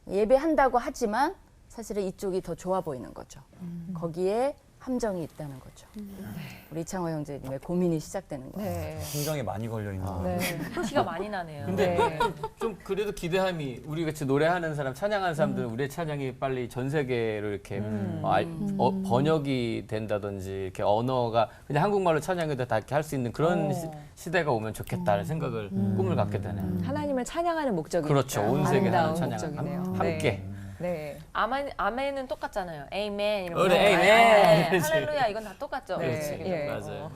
예배한다고 하지만 사실은 이쪽이 더 좋아 보이는 거죠. 거기에 함정이 있다는 거죠. 우리 이창호 형제님의 고민이 시작되는 거예요. 네. 심정에 많이 걸려 있는 거. 네. 티가 많이 나네요. 근데 좀 그래도 기대함이 우리 같이 노래하는 사람, 찬양하는 사람들은 우리의 찬양이 빨리 전 세계로 이렇게 번역이 된다든지 이렇게 언어가 그냥 한국말로 찬양해도 다 이렇게 할 수 있는 그런 시대가 오면 좋겠다는 생각을 꿈을 갖게 되네요. 하나님을 찬양하는 목적이 그렇죠. 온 세계 하는 아름다운 찬양 목적이네요. 함께. 네. 아멘은 똑같잖아요. 에이멘 이런 거. 그래, 에이멘. 그렇지. 할렐루야 이건 다 똑같죠. 네. 예. 맞아요.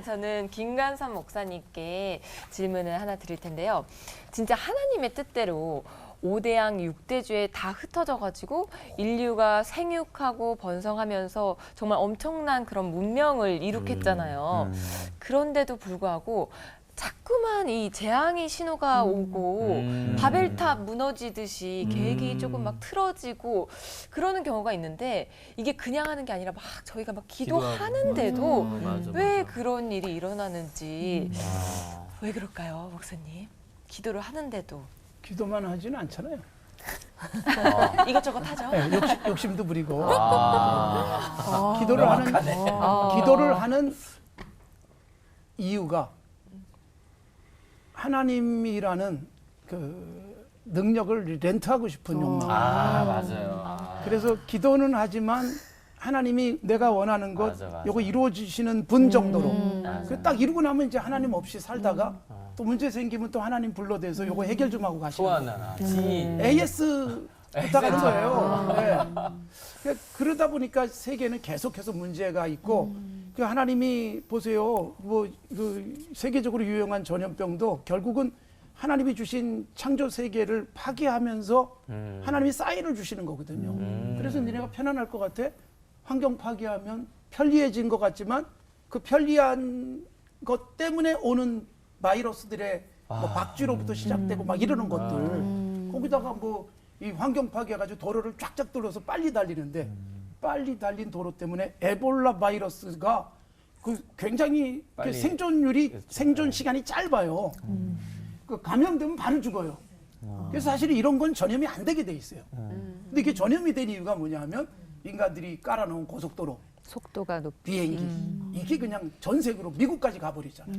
저는 김관삼 목사님께 질문을 하나 드릴 텐데요. 진짜 하나님의 뜻대로 5대양 6대주에 다 흩어져가지고 인류가 생육하고 번성하면서 정말 엄청난 그런 문명을 이룩했잖아요. 그런데도 불구하고 자꾸만 이 재앙의 신호가 오고 바벨탑 무너지듯이 계획이 조금 막 틀어지고 그러는 경우가 있는데 이게 그냥 하는 게 아니라 막 저희가 막 기도하는데도 왜 그런 일이 일어나는지 왜 그럴까요, 목사님? 기도를 하는데도 기도만 하지는 않잖아요. 이것저것 하죠. 네, 욕심도 부리고 기도를 하는 이유가 하나님이라는 그 능력을 렌트하고 싶은 욕망. 맞아요. 그래서 기도는 하지만 하나님이 내가 원하는 것 맞아. 요거 이루어지시는 분 정도로 그 딱 이루고 나면 이제 하나님 없이 살다가 또 문제 생기면 또 하나님 불러대서 요거 해결 좀 하고 가시는 소환하나 지인. AS 부탁하는 거예요. 네. 그러다 보니까 세계는 계속해서 문제가 있고 그 하나님이 보세요. 뭐 그 세계적으로 유용한 전염병도 결국은 하나님이 주신 창조 세계를 파괴하면서 하나님이 사인을 주시는 거거든요. 그래서 니네가 편안할 것 같아. 환경 파괴하면 편리해진 것 같지만 그 편리한 것 때문에 오는 바이러스들의 뭐 박쥐로부터 시작되고 막 이러는 것들 거기다가 뭐 이 환경 파괴해가지고 도로를 쫙쫙 뚫어서 빨리 달리는데 빨리 달린 도로 때문에 에볼라 바이러스가 그 굉장히 그 빨리 생존율이 생존 시간이 짧아요. 그 감염되면 바로 죽어요. 그래서 사실 이런 건 전염이 안 되게 돼 있어요. 근데 이게 전염이 된 이유가 뭐냐면 인간들이 깔아놓은 고속도로 속도가 높. 비행기 이게 그냥 전 세계로 미국까지 가버리잖아요.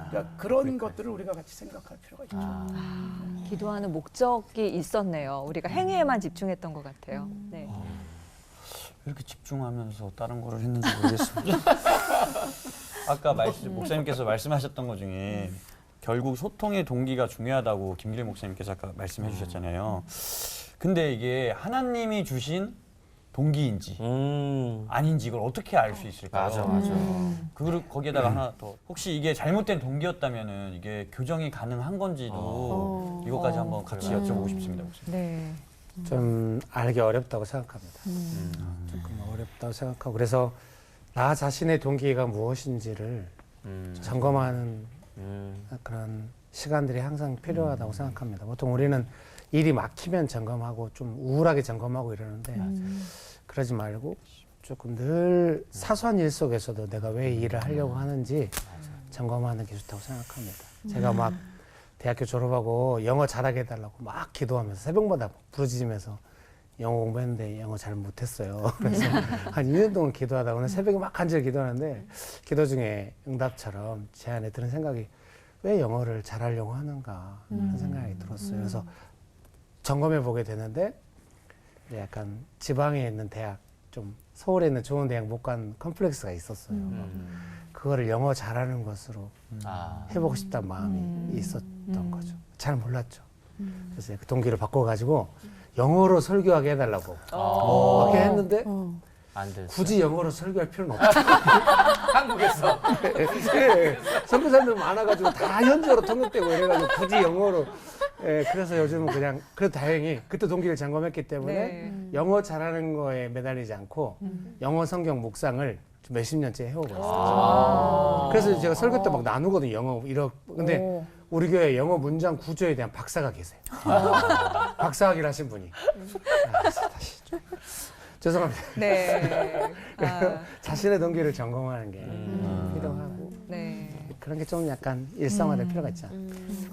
그러니까 그런 것들을 우리가 같이 생각할 필요가 있죠. 기도하는 목적이 있었네요. 우리가 행위에만 집중했던 것 같아요. 네. 왜 이렇게 집중하면서 다른 거를 했는지 모르겠습니다. 아까 목사님께서 말씀하셨던 것 중에 결국 소통의 동기가 중요하다고 김길 목사님께서 아까 말씀해 주셨잖아요. 근데 이게 하나님이 주신 동기인지 아닌지 이걸 어떻게 알 수 있을까요? 맞아. 그리고 거기에다가 하나 더 혹시 이게 잘못된 동기였다면은 이게 교정이 가능한 건지도 이것까지 한번 같이 여쭤보고 싶습니다. 목사님. 네. 좀 알기 어렵다고 생각합니다. 조금 어렵다고 생각하고 그래서 나 자신의 동기가 무엇인지를 점검하는 그런 시간들이 항상 필요하다고 생각합니다. 보통 우리는 일이 막히면 점검하고 좀 우울하게 점검하고 이러는데 그러지 말고 조금 늘 사소한 일 속에서도 내가 왜 이 일을 하려고 하는지 점검하는 게 좋다고 생각합니다. 제가 막 대학교 졸업하고 영어 잘하게 해달라고 막 기도하면서 새벽마다 부르짖으면서 영어 공부했는데 영어 잘 못했어요. 그래서 한 2년 동안 기도하다 오늘 새벽에 막 간절히 기도하는데 기도 중에 응답처럼 제 안에 드는 생각이 왜 영어를 잘하려고 하는가 하는 생각이 들었어요. 그래서 점검해 보게 되는데 약간 지방에 있는 대학 좀 서울에 있는 좋은 대학 못 간 컴플렉스가 있었어요. 그거를 영어 잘하는 것으로 해보고 싶다는 마음이 있었던 거죠. 잘 몰랐죠. 그래서 그 동기를 바꿔가지고 영어로 설교하게 해달라고 그렇게 했는데 안 됐어. 굳이 영어로 설교할 필요는 없죠. 한국에서 선교사님들 많아가지고 다 현지어로 통역되고 이래가지고 굳이 영어로 그래서 요즘은 그냥 그래도 다행히 그때 동기를 점검했기 때문에 영어 잘하는 거에 매달리지 않고 영어 성경 묵상을 몇십 년째 해오고 있어요. 그래서 제가 설교 때 막 나누거든요. 영어 근데 우리 교회 영어 문장 구조에 대한 박사가 계세요. 박사학위를 하신 분이. 다시 좀. 죄송합니다. 네. 자신의 동기를 점검하는 게 필요하고 네. 그런 게 좀 약간 일상화될 필요가 있죠.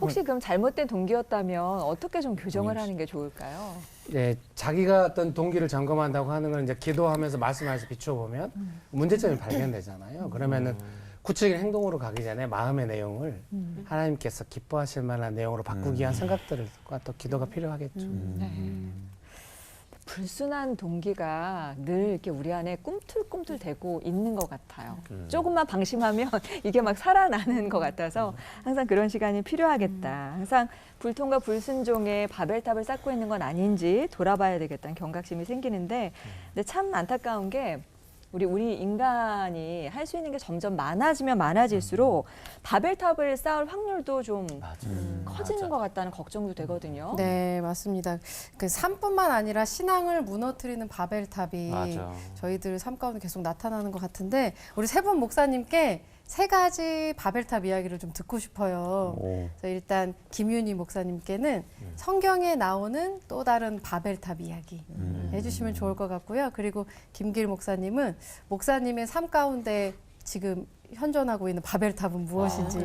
혹시 그럼 잘못된 동기였다면 어떻게 좀 교정을 하는 게 좋을까요? 예, 자기가 어떤 동기를 점검한다고 하는 건 이제 기도하면서 말씀하면서 비춰보면 문제점이 발견되잖아요. 그러면은 구체적인 행동으로 가기 전에 마음의 내용을 하나님께서 기뻐하실 만한 내용으로 바꾸기 위한 생각들과 또 기도가 필요하겠죠. 불순한 동기가 늘 이렇게 우리 안에 꿈틀꿈틀대고 있는 것 같아요. 조금만 방심하면 이게 막 살아나는 것 같아서 항상 그런 시간이 필요하겠다. 항상 불통과 불순종의 바벨탑을 쌓고 있는 건 아닌지 돌아봐야 되겠다는 경각심이 생기는데 근데 참 안타까운 게 우리 인간이 할 수 있는 게 점점 많아지면 많아질수록 바벨탑을 쌓을 확률도 좀 커지는 것 같다는 걱정도 되거든요. 네, 맞습니다. 그 삶뿐만 아니라 신앙을 무너뜨리는 바벨탑이 저희들 삶 가운데 계속 나타나는 것 같은데 우리 세 분 목사님께 세 가지 바벨탑 이야기를 좀 듣고 싶어요. 그래서 일단 김윤희 목사님께는 성경에 나오는 또 다른 바벨탑 이야기 해주시면 좋을 것 같고요. 그리고 김길 목사님은 목사님의 삶 가운데 지금 현존하고 있는 바벨탑은 무엇인지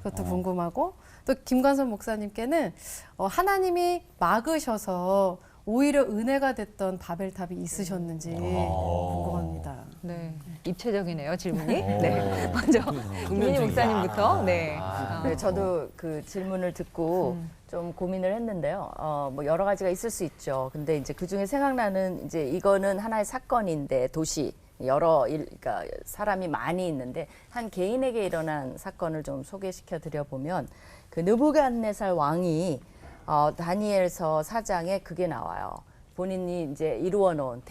그것도 궁금하고 또 김관선 목사님께는 하나님이 막으셔서 오히려 은혜가 됐던 바벨탑이 있으셨는지 궁금합니다. 네, 입체적이네요 질문이. 네, 먼저 김민희 목사님부터. 네. 네, 저도 그 질문을 듣고 좀 고민을 했는데요. 뭐 여러 가지가 있을 수 있죠. 근데 이제 그 중에 생각나는 이제 이거는 하나의 사건인데 도시 그러니까 사람이 많이 있는데 한 개인에게 일어난 사건을 좀 소개시켜 드려 보면 그 느부갓네살 왕이 다니엘서 4장에 그게 나와요. 본인이 이제 이루어 놓은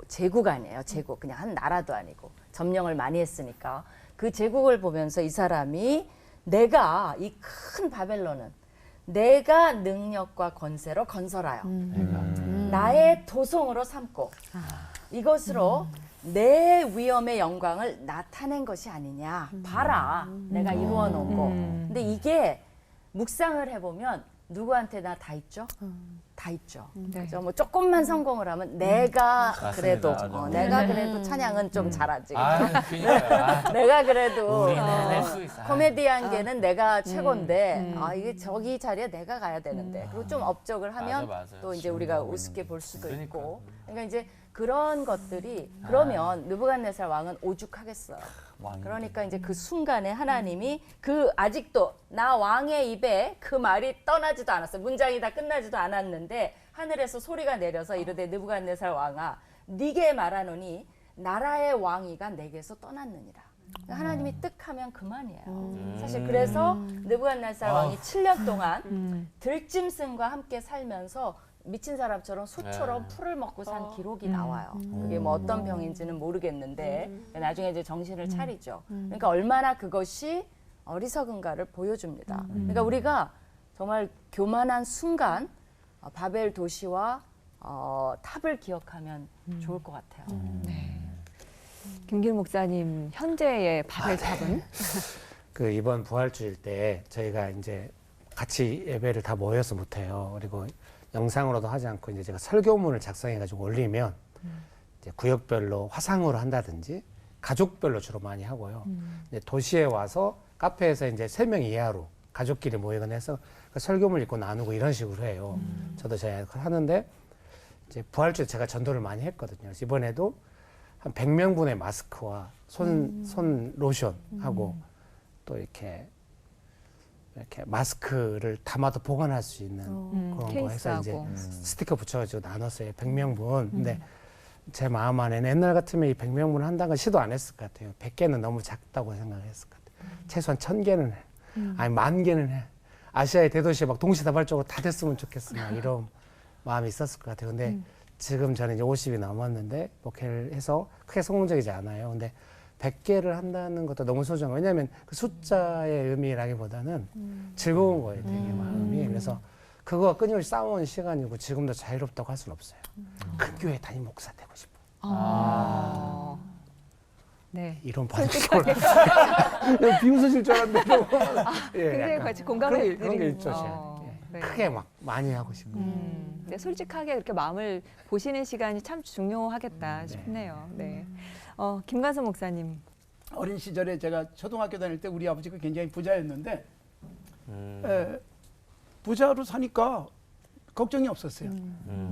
제국 아니에요. 제국. 그냥 한 나라도 아니고 점령을 많이 했으니까 그 제국을 보면서 이 사람이 내가 이 큰 바벨론은 내가 능력과 권세로 건설하여 나의 도성으로 삼고 이것으로 내 위엄의 영광을 나타낸 것이 아니냐. 봐라, 내가 이루어 놓은 거. 근데 이게 묵상을 해보면 누구한테나 다 있죠? 다 있죠. 네. 그죠? 뭐 조금만 성공을 하면 내가 그래도 맞습니다. 내가 그래도 찬양은 좀 잘하지. 그러니까. 내가 그래도 우리는 할 수 있어. 코미디언계는 내가 최고인데 이게 저기 자리에 내가 가야 되는데 그리고 좀 업적을 하면 맞아. 또 이제 우리가 우습게 볼 수도 그러니까. 있고 그러니까 이제 그런 것들이 그러면 느부갓네살 왕은 오죽하겠어요. 그러니까 이제 그 순간에 하나님이 그 아직도 나 왕의 입에 그 말이 떠나지도 않았어요. 문장이 다 끝나지도 않았는데 하늘에서 소리가 내려서 이르되 느부갓네살 왕아 네게 말하노니 나라의 왕위가 내게서 떠났느니라. 하나님이 뜻하면 그만이에요. 사실 그래서 느부갓네살 왕이 7년 동안 들짐승과 함께 살면서 미친 사람처럼 수처럼 풀을 먹고 산 기록이 나와요. 그게 뭐 어떤 병인지는 모르겠는데 나중에 이제 정신을 차리죠. 그러니까 얼마나 그것이 어리석은가를 보여줍니다. 그러니까 우리가 정말 교만한 순간 바벨 도시와 탑을 기억하면 좋을 것 같아요. 김길 목사님 현재의 바벨탑은? 그 이번 부활주일 때 저희가 이제 같이 예배를 다 모여서 못해요. 그리고 영상으로도 하지 않고 이제 제가 설교문을 작성해가지고 올리면 이제 구역별로 화상으로 한다든지 가족별로 주로 많이 하고요. 이제 도시에 와서 카페에서 이제 3명 이하로 가족끼리 모이거나 해서 그 설교문 읽고 나누고 이런 식으로 해요. 저도 제가 하는데 이제 부활주에 제가 전도를 많이 했거든요. 그래서 이번에도 한 100명분의 마스크와 손 로션하고 또 이렇게 마스크를 담아도 보관할 수 있는 그런 거 해서 이제 스티커 붙여가지고 나눴어요. 100명분. 근데 제 마음 안에는 옛날 같으면 이 100명분 한다는 건 시도 안 했을 것 같아요. 100개는 너무 작다고 생각했을 것 같아요. 최소한 1000개는 해. 아니 10,000개는 해. 아시아의 대도시에 막 동시다발적으로 다 됐으면 좋겠어. 막 이런 마음이 있었을 것 같아요. 근데 지금 저는 이제 50이 넘었는데 목회를 해서 크게 성공적이지 않아요. 근데 100개를 한다는 것도 너무 소중해요. 왜냐하면 그 숫자의 의미라기보다는 즐거운 거예요, 되게 마음이. 그래서 그거가 끊임없이 싸워온 시간이고 지금도 자유롭다고 할 수는 없어요. 큰 교회 담임 목사 되고 싶어요. 네. 이런 반응을 비웃으실 줄 알았는데. 굉장히 같이 공감을 그런 게 드리는 있죠, 제가. 예. 크게 막 많이 하고 싶어요. 네, 솔직하게 이렇게 마음을 보시는 시간이 참 중요하겠다 싶네요. 네. 김관섭 목사님. 어린 시절에 제가 초등학교 다닐 때 우리 아버지가 굉장히 부자였는데 부자로 사니까 걱정이 없었어요.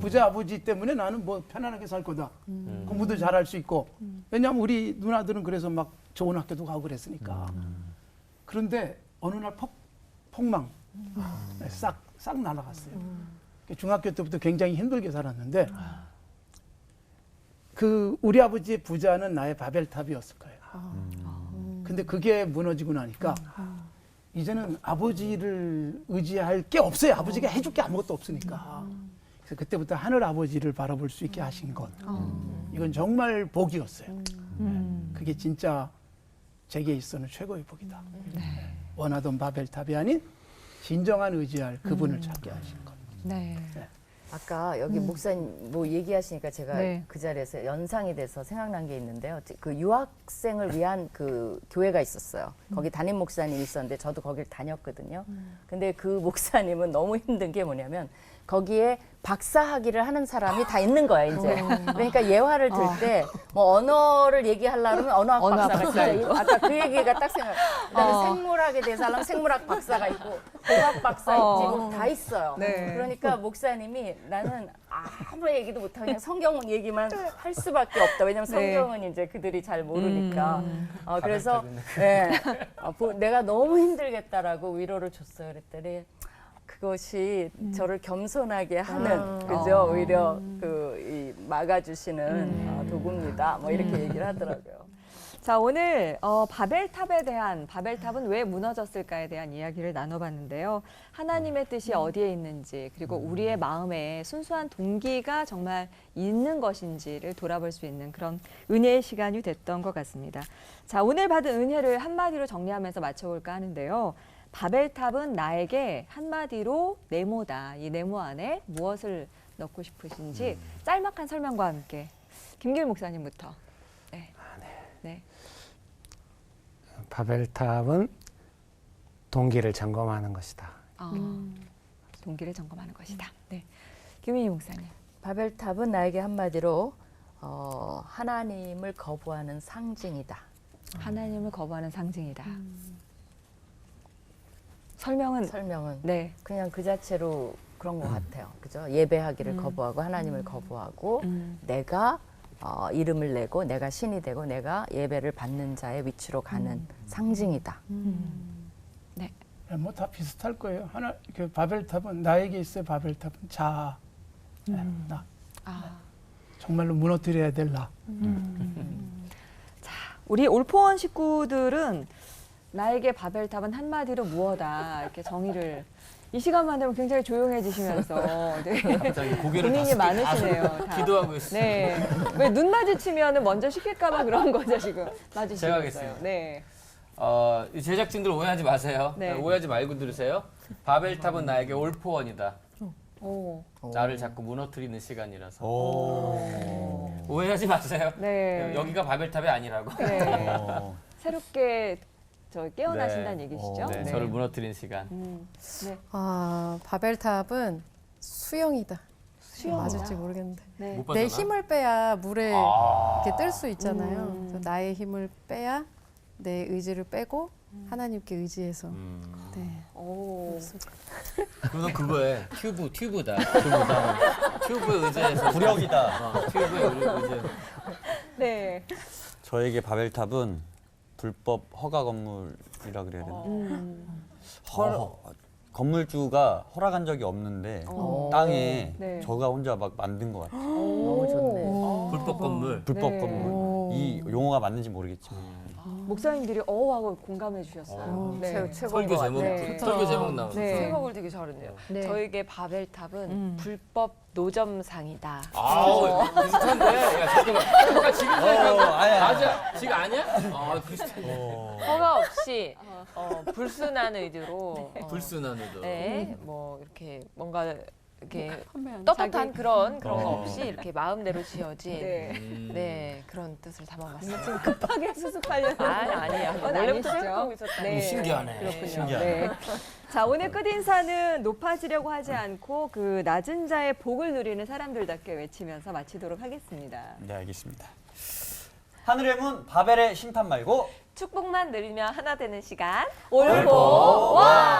부자 아버지 때문에 나는 뭐 편안하게 살 거다. 공부도 잘할 수 있고. 왜냐하면 우리 누나들은 그래서 막 좋은 학교도 가고 그랬으니까. 그런데 어느 날 폭망 싹 날아갔어요. 중학교 때부터 굉장히 힘들게 살았는데 그 우리 아버지의 부자는 나의 바벨탑이었을 거예요. 근데 그게 무너지고 나니까 이제는 아버지를 의지할 게 없어요. 아버지가 해줄 게 아무것도 없으니까. 그래서 그때부터 하늘 아버지를 바라볼 수 있게 하신 것. 이건 정말 복이었어요. 그게 진짜 제게 있어는 최고의 복이다. 원하던 바벨탑이 아닌 진정한 의지할 그분을 찾게 하신 것. 네. 아까 여기 목사님 뭐 얘기하시니까 제가 네. 그 자리에서 연상이 돼서 생각난 게 있는데요. 그 유학생을 위한 그 교회가 있었어요. 거기 담임 목사님이 있었는데 저도 거길 다녔거든요. 근데 그 목사님은 너무 힘든 게 뭐냐면 거기에 박사학위를 하는 사람이 다 있는 거야 이제. 그러니까 예화를 들 때 뭐 언어를 얘기하려면 언어학 박사가 있고 아까 그 얘기가 딱 생각. 그다음에 생물학에 대해서 하려면 생물학 박사가 있고 공학 박사 있지 뭐 다 있어요. 네. 그러니까 목사님이 나는 아무 얘기도 못하고 그냥 성경 얘기만 할 수밖에 없다. 왜냐면 성경은 이제 그들이 잘 모르니까. 그래서 내가 너무 힘들겠다라고 위로를 줬어요. 그랬더니 그것이 저를 겸손하게 하는 그죠 오히려 이 막아주시는 도구입니다. 뭐 이렇게 얘기를 하더라고요. 자, 오늘 바벨탑은 왜 무너졌을까에 대한 이야기를 나눠봤는데요. 하나님의 뜻이 어디에 있는지 그리고 우리의 마음에 순수한 동기가 정말 있는 것인지를 돌아볼 수 있는 그런 은혜의 시간이 됐던 것 같습니다. 자, 오늘 받은 은혜를 한마디로 정리하면서 마쳐볼까 하는데요. 바벨탑은 나에게 한마디로 네모다. 이 네모 안에 무엇을 넣고 싶으신지 짤막한 설명과 함께 김길 목사님부터. 네. 바벨탑은 동기를 점검하는 것이다. 동기를 점검하는 것이다. 네. 김민희 목사님. 바벨탑은 나에게 한마디로 하나님을 거부하는 상징이다. 하나님을 거부하는 상징이다. 설명은 설명은 네. 그냥 그 자체로 그런 것 같아요. 그죠? 예배하기를 거부하고 하나님을 거부하고 내가 이름을 내고 내가 신이 되고 내가 예배를 받는 자의 위치로 가는 상징이다. 뭐 다 비슷할 거예요. 하나 그 바벨탑은 나에게 있어요. 바벨탑은 자아. 나. 정말로 무너뜨려야 될 나. 우리 올포원 식구들은 나에게 바벨탑은 한마디로 무엇다 이렇게 정의를 이 시간만 되면 굉장히 조용해지시면서 네. 갑자기 고개를 고민이 다섯 개 많으시네요. 다 다. 기도하고 있어요. 네. 왜 눈 마주치면은 먼저 시킬까봐 그런 거죠 지금 제가 마주치고 하겠습니다. 있어요. 네. 이 제작진들 오해하지 마세요. 네. 오해하지 말고 들으세요. 바벨탑은 나에게 올포원이다. 오. 나를 자꾸 무너뜨리는 시간이라서. 오. 오해하지 마세요. 네. 여기가 바벨탑이 아니라고. 네. 어. 새롭게 저 깨어나신다는 네. 얘기시죠? 네, 저를 무너뜨리는 시간. 네. 바벨탑은 수영이다. 수영이다. 맞을지 모르겠는데. 네. 못 내 봤잖아. 힘을 빼야 물에 이렇게 뜰 수 있잖아요. 그래서 나의 힘을 빼야 내 의지를 빼고 하나님께 의지해서. 네. 오. 그건 그거에 튜브다. 튜브에 의지해서. 구력이다. 튜브에 의지해서. 네. 저에게 바벨탑은 불법 허가 건물이라 그래야 되나? 건물주가 허락한 적이 없는데 땅에 네. 저가 혼자 막 만든 것 같아요. 너무 좋네. 불법 건물. 불법 네. 건물. 이 용어가 맞는지 모르겠지만. 목사님들이 하고 공감해 주셨어요. 네. 최고인 설교 것 제목, 같아요. 네. 설교 제목 나오는. 네. 생각을 되게 잘했네요. 네. 저에게 바벨탑은 불법 노점상이다. 아우 비슷한데. 야 잠깐만 지금 생각. 아니야. 맞아. 지금 아니야? 비슷한데. 허가 없이 불순한 의도로 불순한 의도. 네, 뭐 이렇게 뭔가 이렇게 떳떳한 그런 거 없이 이렇게 마음대로 지어진 네. 그런 뜻을 담아봤습니다. 지금 급하게 수습하려는 아니야. 그건 원래부터 아니시죠? 생각하고 있었다. 네. 신기하네. 그렇군요. 신기하네. 네. 자, 오늘 끝인사는 높아지려고 하지 않고 그 낮은 자의 복을 누리는 사람들답게 외치면서 마치도록 하겠습니다. 네, 알겠습니다. 하늘의 문 바벨의 심판 말고 축복만 누리며 하나 되는 시간 올보 와!